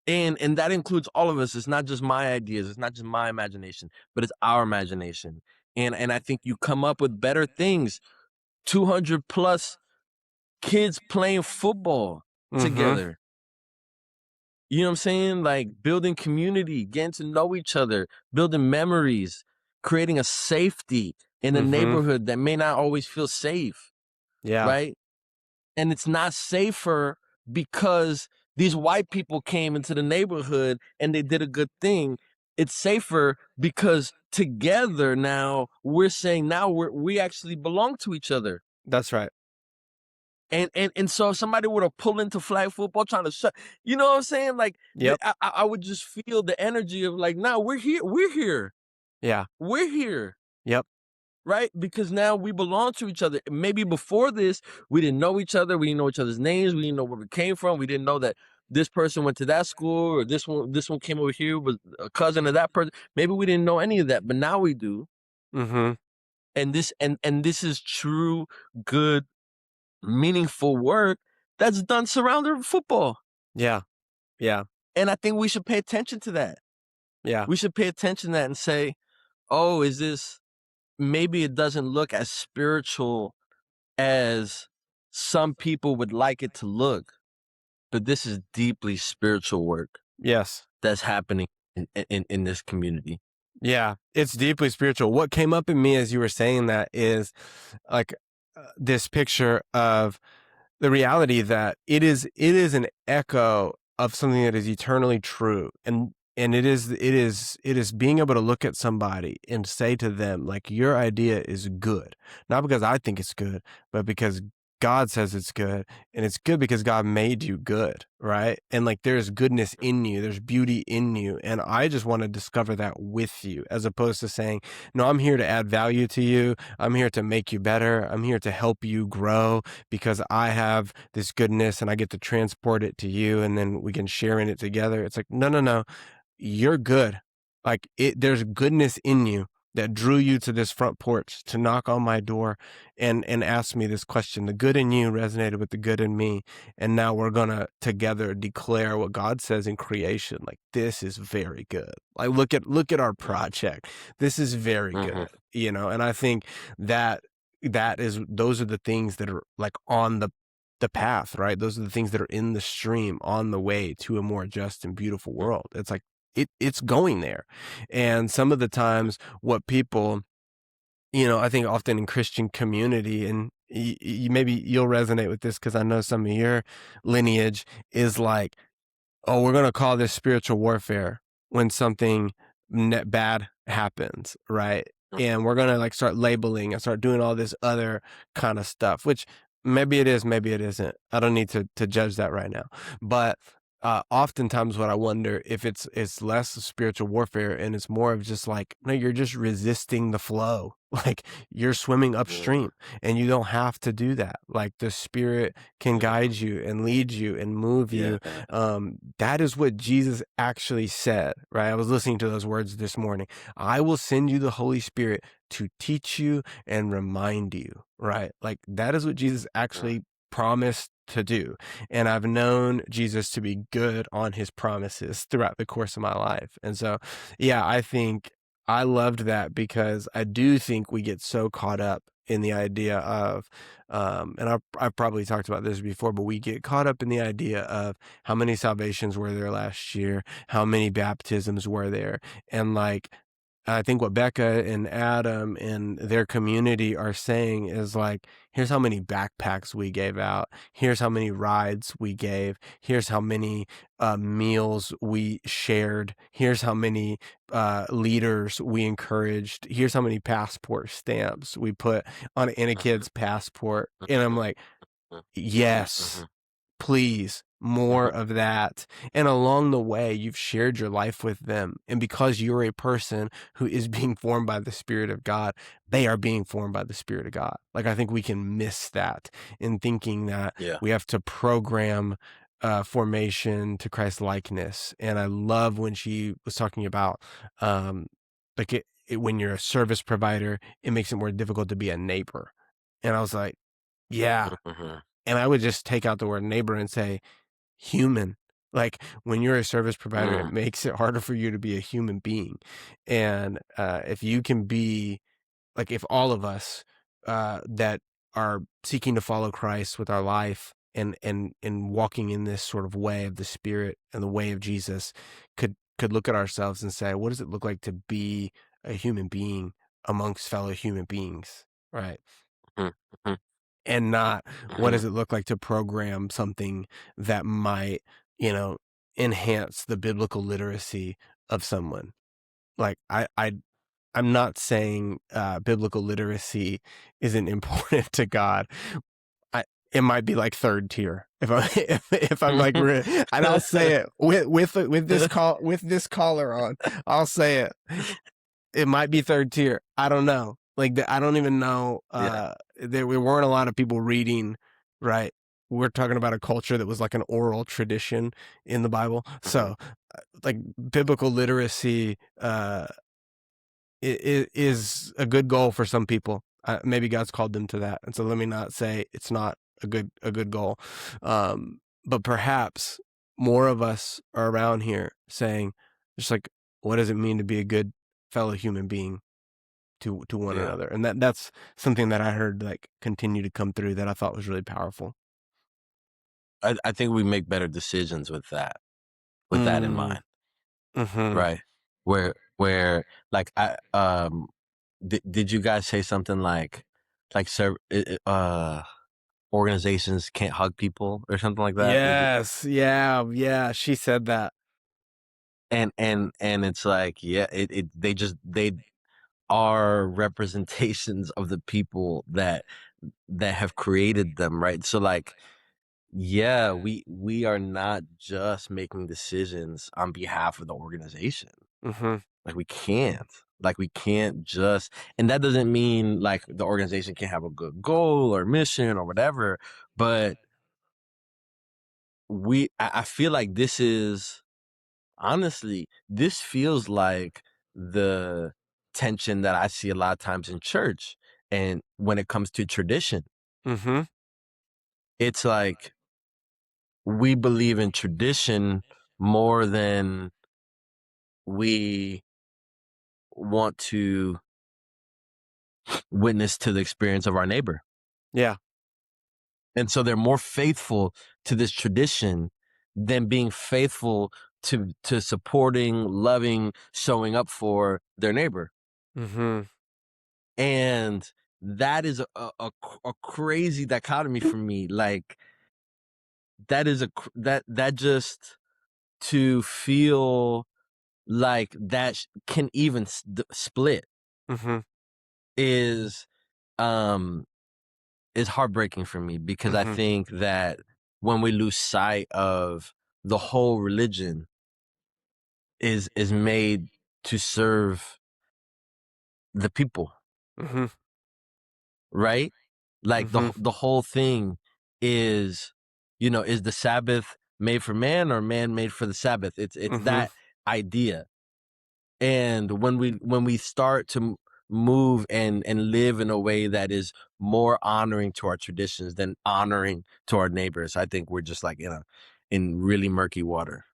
And that includes all of us. It's not just my ideas. It's not just my imagination, but it's our imagination. And I think you come up with better things. 200 plus kids playing football Mm-hmm. together. You know what I'm saying? Like building community, getting to know each other, building memories, creating a safety in a Mm-hmm. neighborhood that may not always feel safe, Yeah. right? And it's not safer because these white people came into the neighborhood and they did a good thing. It's safer because together now we're saying now we actually belong to each other. That's right. And so if somebody were to pull into flag football trying to shut, you know what I'm saying? Like Yep. I would just feel the energy of like, now we're here, we're here, Yeah. we're here. Yep. Right? Because now we belong to each other. Maybe before this, we didn't know each other. We didn't know each other's names. We didn't know where we came from. We didn't know that this person went to that school or this one came over here was a cousin of that person. Maybe we didn't know any of that, but now we do. Mm-hmm. And this is true, good, meaningful work that's done surrounding football. Yeah. Yeah. And I think we should pay attention to that. Yeah. We should pay attention to that and say, oh, is this maybe it doesn't look as spiritual as some people would like it to look, but this is deeply spiritual work Yes. that's happening in this community. Yeah. It's deeply spiritual. What came up in me as you were saying that is like this picture of the reality that it is an echo of something that is eternally true, and it is being able to look at somebody and say to them, like, your idea is good, not because I think it's good, but because God says it's good, and it's good because God made you good, right? And like there's goodness in you, there's beauty in you, and I just want to discover that with you, as opposed to saying, no, I'm here to add value to you, I'm here to make you better, I'm here to help you grow because I have this goodness and I get to transport it to you and then we can share in it together. It's like, no, no, no, you're good. Like there's goodness in you that drew you to this front porch to knock on my door and ask me this question. The good in you resonated with the good in me. And now we're going to together declare what God says in creation. Like, this is very good. Like, look at our project. This is very Mm-hmm. good, and I think that those are the things that are like on the path, right? Those are the things that are in the stream on the way to a more just and beautiful world. It's like it's going there. And some of the times what people, I think often in Christian community, and maybe you'll resonate with this because I know some of your lineage is like, oh, we're going to call this spiritual warfare when something bad happens, right? And we're going to like start labeling and start doing all this other kind of stuff, which maybe it is, maybe it isn't. I don't need to judge that right now. But oftentimes what I wonder if it's less spiritual warfare and it's more of just like, no, you're just resisting the flow. Like you're swimming Yeah. upstream and you don't have to do that. Like the Spirit can guide you and lead you and move Yeah. you. That is what Jesus actually said, right? I was listening to those words this morning. I will send you the Holy Spirit to teach you and remind you, right? Like that is what Jesus actually promised to do. And I've known Jesus to be good on his promises throughout the course of my life. And so, yeah, I think I loved that because I do think we get so caught up in the idea of, and I've probably talked about this before, but we get caught up in the idea of how many salvations were there last year, how many baptisms were there, and like, I think what Becca and Adam and their community are saying is like, here's how many backpacks we gave out. Here's how many rides we gave. Here's how many meals we shared. Here's how many leaders we encouraged. Here's how many passport stamps we put in a kid's passport. And I'm like, yes, please, more of that. And along the way, you've shared your life with them. And because you're a person who is being formed by the Spirit of God, they are being formed by the Spirit of God. Like, I think we can miss that in thinking that Yeah. we have to program formation to Christ likeness. And I love when she was talking about, like when you're a service provider, it makes it more difficult to be a neighbor. And I was like, yeah. Mm-hmm. And I would just take out the word neighbor and say human. Like, when you're a service provider, it Mm, makes it harder for you to be a human being. And, if you can be like, if all of us, that are seeking to follow Christ with our life and walking in this sort of way of the Spirit and the way of Jesus could look at ourselves and say, "What does it look like to be a human being amongst fellow human beings?" Right? mhm, mhm, And not, what mhm. does it look like to program something that might, you know, enhance the biblical literacy of someone? Like, I'm not saying, biblical literacy isn't important to God. I It might be like 3rd tier if I if I'm like and I'll say it with this collar on. I'll say it. It might be 3rd tier. I don't know. Like, I don't even know, Yeah. there weren't a lot of people reading, right? We're talking about a culture that was like an oral tradition in the Bible. Mhm. So, like, biblical literacy, is a good goal for some people. Maybe God's called them to that, and so let me not say it's not a good goal. But perhaps more of us are around here saying, just like, what does it mean to be a good fellow human being to one Yeah. another? And that's something that I heard like continue to come through that I thought was really powerful. I think we make better decisions with that in Mm, mind, mm-hmm. right? Where like did you guys say something like organizations can't hug people or something like that? Yes, yeah, yeah. She said that. And it's like, yeah, they are representations of the people that have created them, right? So like, yeah, we are not just making decisions on behalf of the organization. Mm-hmm. Like we can't. Like we can't just, and that doesn't mean like the organization can't have a good goal or mission or whatever, but I feel like this is, honestly, this feels like the tension that I see a lot of times in church. And when it comes to tradition, Mm-hmm. it's like we believe in tradition more than we want to witness to the experience of our neighbor. Yeah. And so they're more faithful to this tradition than being faithful to supporting, loving, showing up for their neighbor. Mm-hmm. And that is a crazy dichotomy for me. Like that is that just to feel like that can even split Mm-hmm. is um is heartbreaking for me, because I Mm-hmm. think that when we lose sight of the whole religion is made to serve the people, Mm-hmm. right? Like Mm-hmm. the whole thing is, is the Sabbath made for man or man made for the Sabbath? It's Mm-hmm. that idea. And when we start to move and live in a way that is more honoring to our traditions than honoring to our neighbors, I think we're just like in really murky water.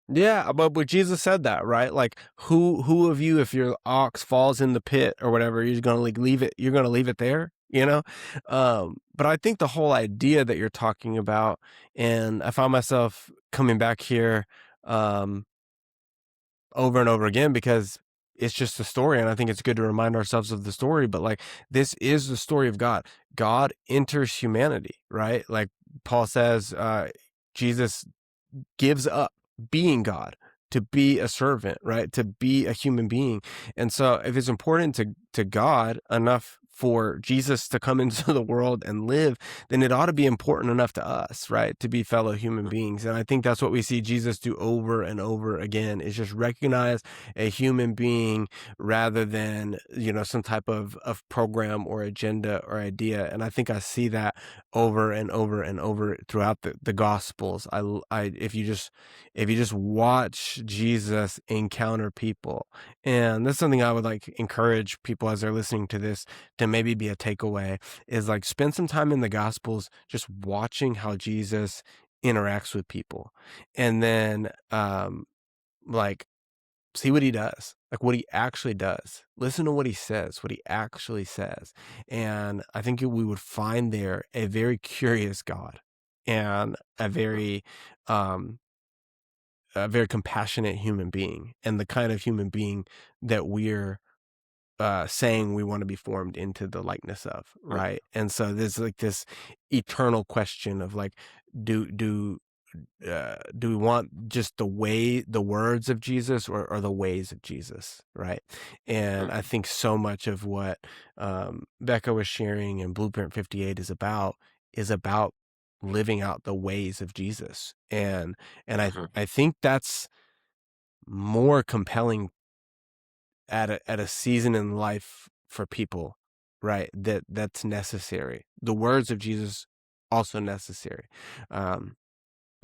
Yeah, but Jesus said that, right? Like, who of you, if your ox falls in the pit or whatever, you're just gonna like leave it. You're gonna leave it there, you know. But I think the whole idea that you're talking about, and I found myself coming back here, um, over and over again because it's just a story, and I think it's good to remind ourselves of the story. But like, this is the story of God. God enters humanity, right? Like Paul says, Jesus gives up being God to be a servant, right? To be a human being. And so if it's important to God enough for Jesus to come into the world and live, then it ought to be important enough to us, right? To be fellow human beings. And I think that's what we see Jesus do over and over again, is just recognize a human being rather than, some type of program or agenda or idea. And I think I see that over and over and over throughout the gospels. If you just watch Jesus encounter people, and that's something I would like encourage people as they're listening to this to maybe be a takeaway, is like spend some time in the gospels just watching how Jesus interacts with people, and then like see what he does, like what he actually does. Listen to what he says, what he actually says. And I think we would find there a very curious God and um, a very compassionate human being, and the kind of human being that we're saying we want to be formed into the likeness of, right? And so there's like this eternal question of like, do do do we want just the words of Jesus, or the ways of Jesus, right? And I think so much of what Becca was sharing in Blueprint 58 is about living out the ways of Jesus. And I think that's more compelling at a season in life for people, right? That's necessary. The words of Jesus also necessary. Um,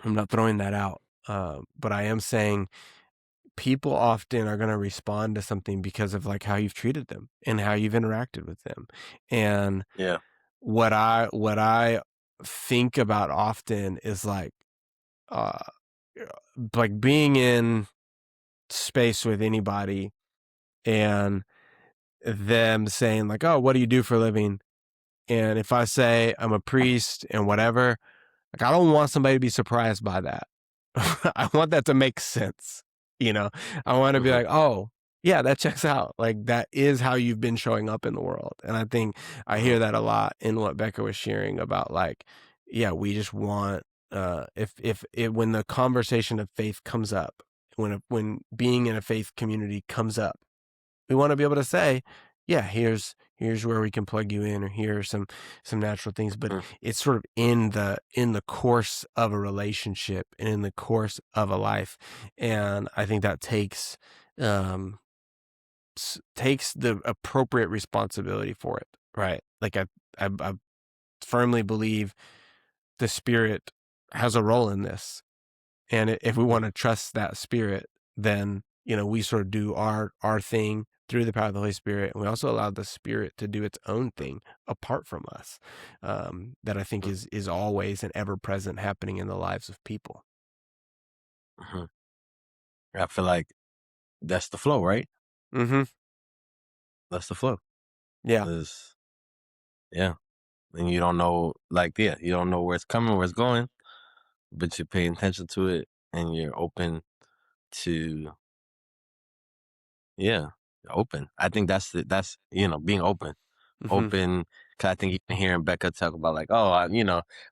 I'm not throwing that out, but I am saying people often are going to respond to something because of like how you've treated them and how you've interacted with them. And Yeah. what I think about often is uh, like being in space with anybody and them saying like, "Oh, what do you do for a living?" And if I say I'm a priest and whatever, like I don't want somebody to be surprised by that. I want that to make sense. You know, I want to be Mhm. like, "Oh, yeah, that checks out. Like that is how you've been showing up in the world." And I think I Mhm. hear that a lot in what Becca was sharing about like, yeah, we just want if it when the conversation of faith comes up, when being in a faith community comes up, we want to be able to say, yeah, here's where we can plug you in, or here are some natural things. But Mhm. it's sort of in the course of a relationship and in the course of a life. And I think that um takes the appropriate responsibility for it, right? Like I firmly believe the Spirit has a role in this, and if we want to trust that Spirit, then, we sort of do our thing through the power of the Holy Spirit. And we also allow the Spirit to do its own thing apart from us, that I think is always and ever present happening in the lives of people. Mhm. I feel like that's the flow, right? Mm-hmm. That's the flow. Yeah. Is yeah. And you don't know, like, yeah, you don't know where it's coming, where it's going, but you pay attention to it and you're open to, yeah, open. I think that's being open. Mm-hmm. Open, 'cause I think even hearing Becca talk about like, oh,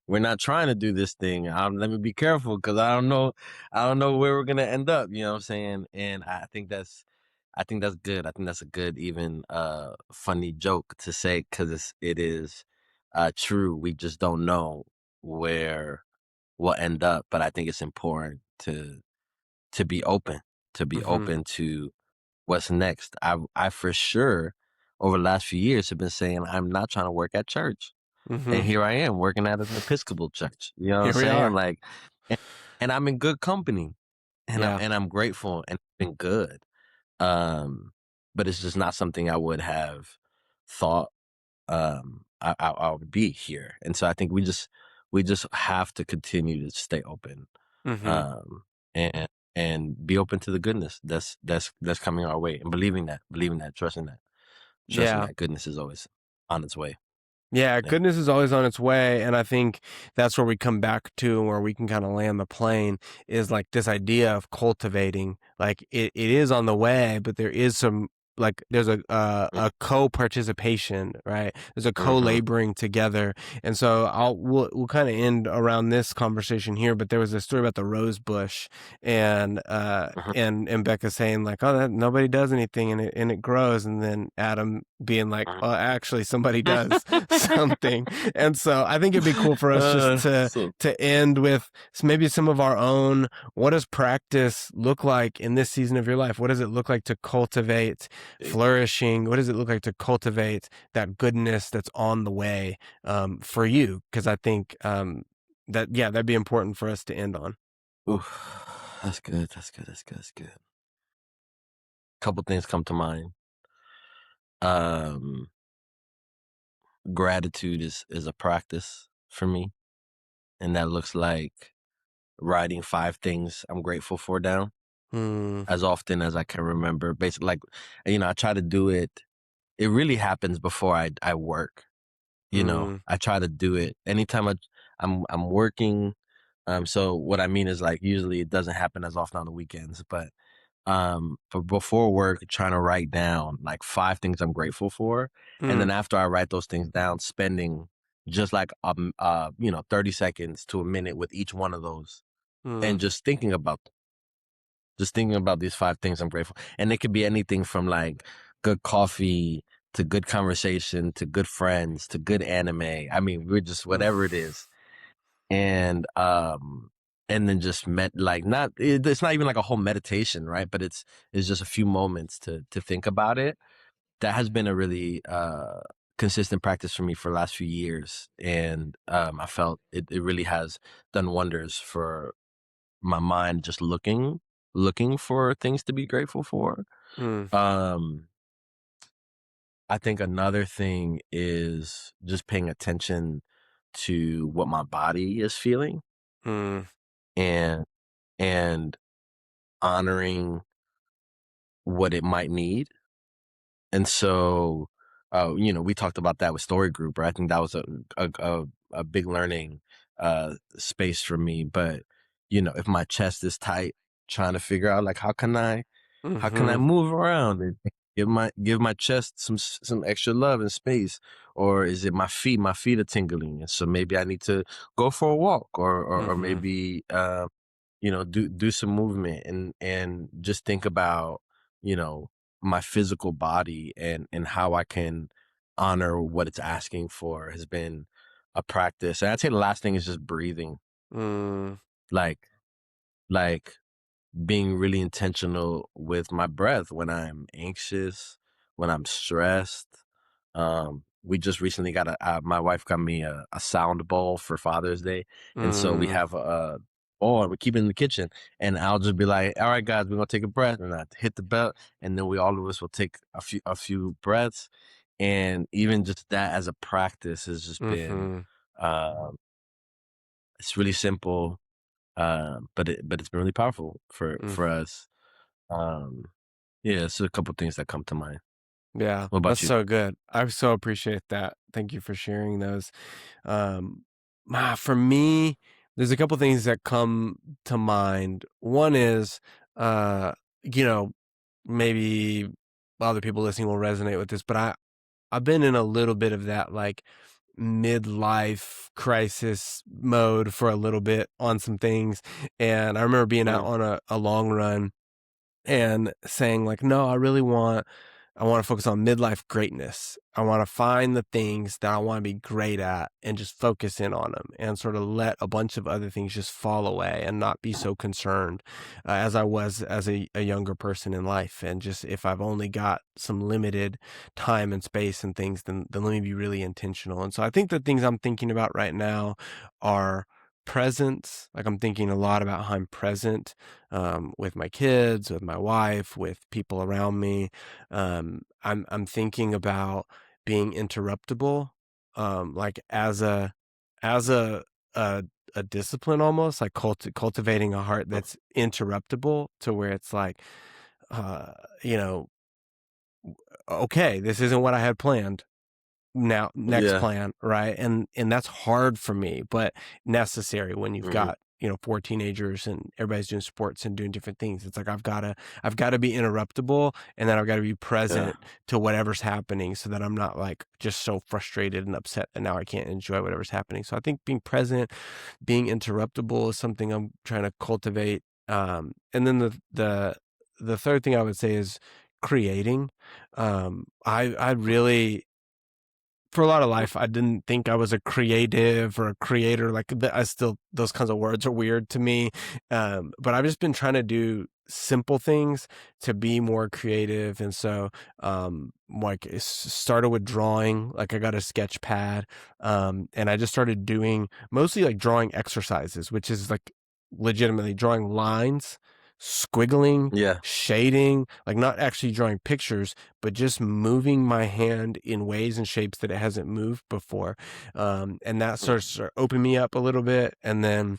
we're not trying to do this thing. Let me be careful because I don't know where we're gonna end up. You know what I'm saying? And I think that's good. I think that's a good, even funny joke to say because it is true. We just don't know where we'll end up, but I think it's important to be open, to be Mm-hmm. open to what's next. I for sure over the last few years have been saying I'm not trying to work at church. Mm-hmm. And here I am working at an Episcopal church. You know what I'm Here we saying? are. Like and, and I'm in good company. Yeah. And I'm grateful and it's been good. Um but it's just not something I would have thought I would be here. And so I think we just have to continue to stay open. Mm-hmm. Um and be open to the goodness that's coming our way and believing that, trusting Yeah. that goodness is always on its way. Yeah, Yeah. goodness is always on its way, and I think that's where we come back to, and where we can kind of land the plane is like this idea of cultivating. Like it is on the way, but there is some like there's a co-participation, right? There's a Mm-hmm. co-laboring together, and so we'll kind of end around this conversation here. But there was a story about the rose bush, and Hmm. and Becca saying like, oh, nobody does anything, and it grows, and then Adam being like, oh, actually, somebody does something. And so I think it'd be cool for us just So to end with maybe some of our own. What does practice look like in this season of your life? What does it look like to cultivate flourishing? What does it look like to cultivate that goodness that's on the way, for you? Because I think that'd be important for us to end on. oof, that's good. That's good. That's good. That's good. Couple things come to mind. Um, Gratitude is a practice for me, and that looks like writing 5 things I'm grateful for down Mm, as often as I can remember. Basically, like, I try to do it. It really happens before I work. mm, I try to do it anytime I'm working. So what I mean is, like, usually it doesn't happen as often on the weekends, but for before work, trying to write down like 5 things I'm grateful for, and mm, then after I write those things down, spending just like 30 seconds to a minute with each one of those, mm, and just thinking about these 5 things I'm grateful. And it could be anything from like good coffee to good conversation to good friends to good anime. I mean, we're just mm, whatever it is. And then just like, it's not even like a whole meditation, right? But it's just a few moments to think about it. That has been a really consistent practice for me for the last few years. And I felt it really has done wonders for my mind, just looking for things to be grateful for. mm, Um, I think another thing is just paying attention to what my body is feeling, mm, and and honoring what it might need. And so, we talked about that with Story Group, right? I think that was a big learning space for me. But if my chest is tight, trying to figure out, like, how can I mhm, move around and give my chest some extra love and space? Or is it my feet? My feet are tingling, and so maybe I need to go for a walk, or mhm, maybe do some movement, and just think about you know my physical body, and how I can honor what it's asking for has been a practice. And I'd say the last thing is just breathing, mm, like like being really intentional with my breath when I'm anxious, when I'm stressed. We just recently my wife got me a sound bowl for Father's Day. And so we mm, have a bowl, and we keep it in the kitchen. And I'll just be like, all right, guys, we're going to take a breath, and I hit the bell. And then all of us will take a few breaths. And even just that as a practice has just been, mhm, um, it's really simple. But it's been really powerful mm. for us. um, yeah, so a couple things that come to mind. Yeah, What that's about you? so good. I so appreciate that. Thank you for sharing those. Um, for me, there's a couple things that come to mind. One is, uh, you know, maybe other people listening will resonate with this, but I've been in a little bit of that like midlife crisis mode for a little bit on some things. And I remember being out Mm, on a long run and saying like, no, I want to focus on midlife greatness. I want to find the things that I want to be great at and just focus in on them and sort of let a bunch of other things just fall away and not be so concerned as I was as a younger person in life. And just if I've only got some limited time and space and things, then let me be really intentional. And so I think the things I'm thinking about right now are presence. Like I'm thinking a lot about how I'm present with my kids, with my wife, with people around me. I'm thinking about being interruptible, like as a a discipline almost, like cultivating a heart that's interruptible to where it's like, uh, you know, okay, this isn't what I had planned now next yeah. plan, right? And that's hard for me, but necessary when you've Hmm. got, 4 teenagers and everybody's doing sports and doing different things. It's like I've gotta be interruptible, and then I've got to be Yeah. present to whatever's happening so that I'm not like just so frustrated and upset that now I can't enjoy whatever's happening. So I think being present, being interruptible is something I'm trying to cultivate. And then the third thing I would say is creating. I really for a lot of life, I didn't think I was a creative or a creator. Like I still, those kinds of words are weird to me. But I've just been trying to do simple things to be more creative. And so, like it started with drawing, like I got a sketch pad. And I just started doing mostly like drawing exercises, which is like legitimately drawing lines, squiggling, Yeah. shading, like not actually drawing pictures, but just moving my hand in ways and shapes that it hasn't moved before. And that Mm, starts to open me up a little bit. And then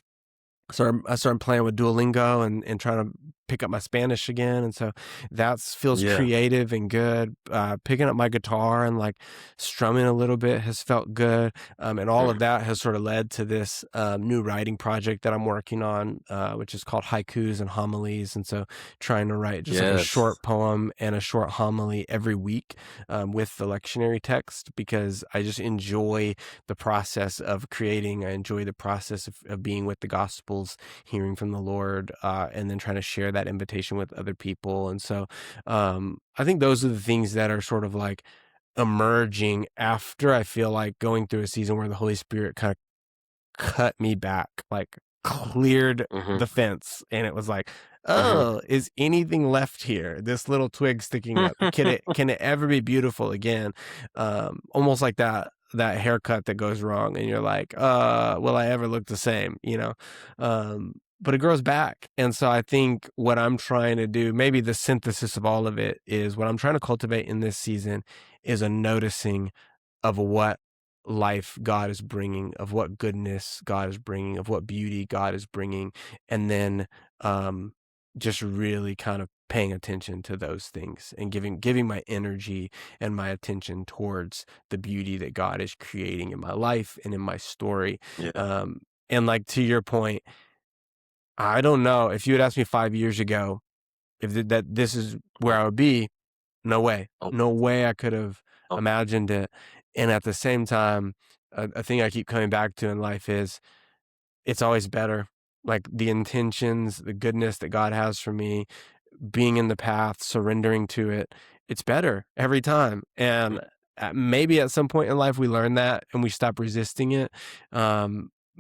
So I started playing with Duolingo and trying to pick up my Spanish again. And so that feels Yeah. creative and good. Picking up my guitar and like strumming a little bit has felt good. And all of Mm. that has sort of led to this new writing project that I'm working on, which is called Haikus and Homilies. And so trying to write just like a Yes. short poem and a short homily every week with the lectionary text, because I just enjoy the process of creating. I enjoy the process of being with the Gospels, hearing from the Lord, and then trying to share that invitation with other people. And so I think those are the things that are sort of like emerging after I feel like going through a season where the Holy Spirit kind of cut me back, like cleared Mm-hmm. the fence. And it was like, Mm-hmm. oh, is anything left here? This little twig sticking up. Can it ever be beautiful again? Almost like that haircut that goes wrong and you're like, will I ever look the same? But it grows back. And so I think what I'm trying to do, maybe the synthesis of all of it, is what I'm trying to cultivate in this season is a noticing of what life God is bringing, of what goodness God is bringing, of what beauty God is bringing, and then um, just really kind of paying attention to those things and giving my energy and my attention towards the beauty that God is creating in my life and in my story. Yeah. And like to your point, I don't know if you had asked me 5 years ago if that this is where Oh, I would be. No way. oh, No way I could have oh. imagined it. And at the same time, a thing I keep coming back to in life is it's always better. Like the intentions, the goodness that God has for me, being in the path, surrendering to it, it's better every time. And Mm. maybe at some point in life we learn that and we stop resisting it.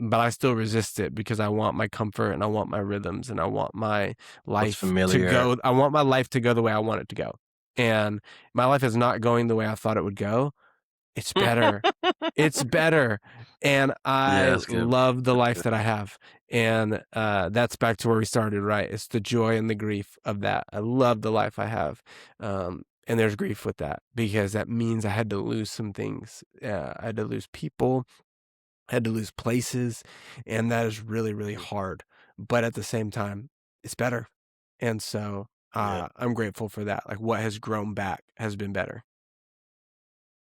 But I still resist it because I want my comfort and I want my rhythms and I want my What's life to familiar? go. I want my life to go the way I want it to go. And my life is not going the way I thought it would go. It's better. It's better. And Yeah, I that's good. love the That's life good. that I have. And that's back to where we started, right? It's the joy and the grief of that. I love the life I have. And there's grief with that because that means I had to lose some things. I had to lose people, I had to lose places. And that is really, really Mm. hard. But at the same time, it's better. And so Yeah. I'm grateful for that. Like what has grown back has been better.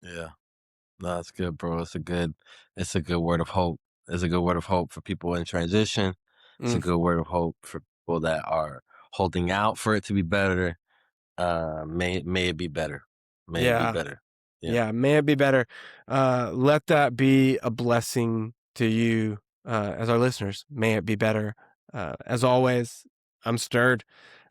Yeah. No, that's good, bro. It's a good word of hope. It's a good word of hope for people in transition. It's a Mm, good word of hope for people that are holding out for it to be better. May it be better. May it be yeah. better. Yeah. Yeah, may it be better. Let that be a blessing to you as our listeners. May it be better. As always, I'm stirred.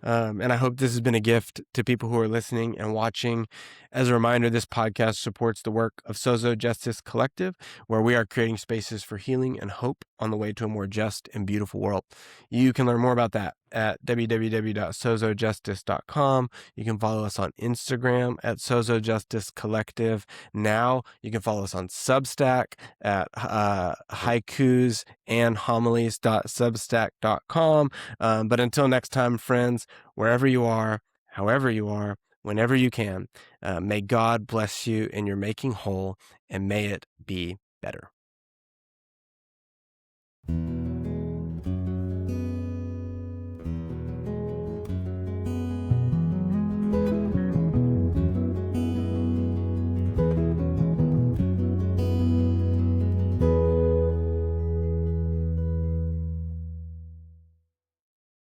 And I hope this has been a gift to people who are listening and watching. As a reminder, this podcast supports the work of Sozo Justice Collective, where we are creating spaces for healing and hope on the way to a more just and beautiful world. You can learn more about that at www.sozojustice.com. You can follow us on Instagram at Sozo Justice Collective. Now you can follow us on Substack at haikus and homilies.substack.com. But until next time, friends, wherever you are, however you are, whenever you can, may God bless you in your making whole, and may it be better.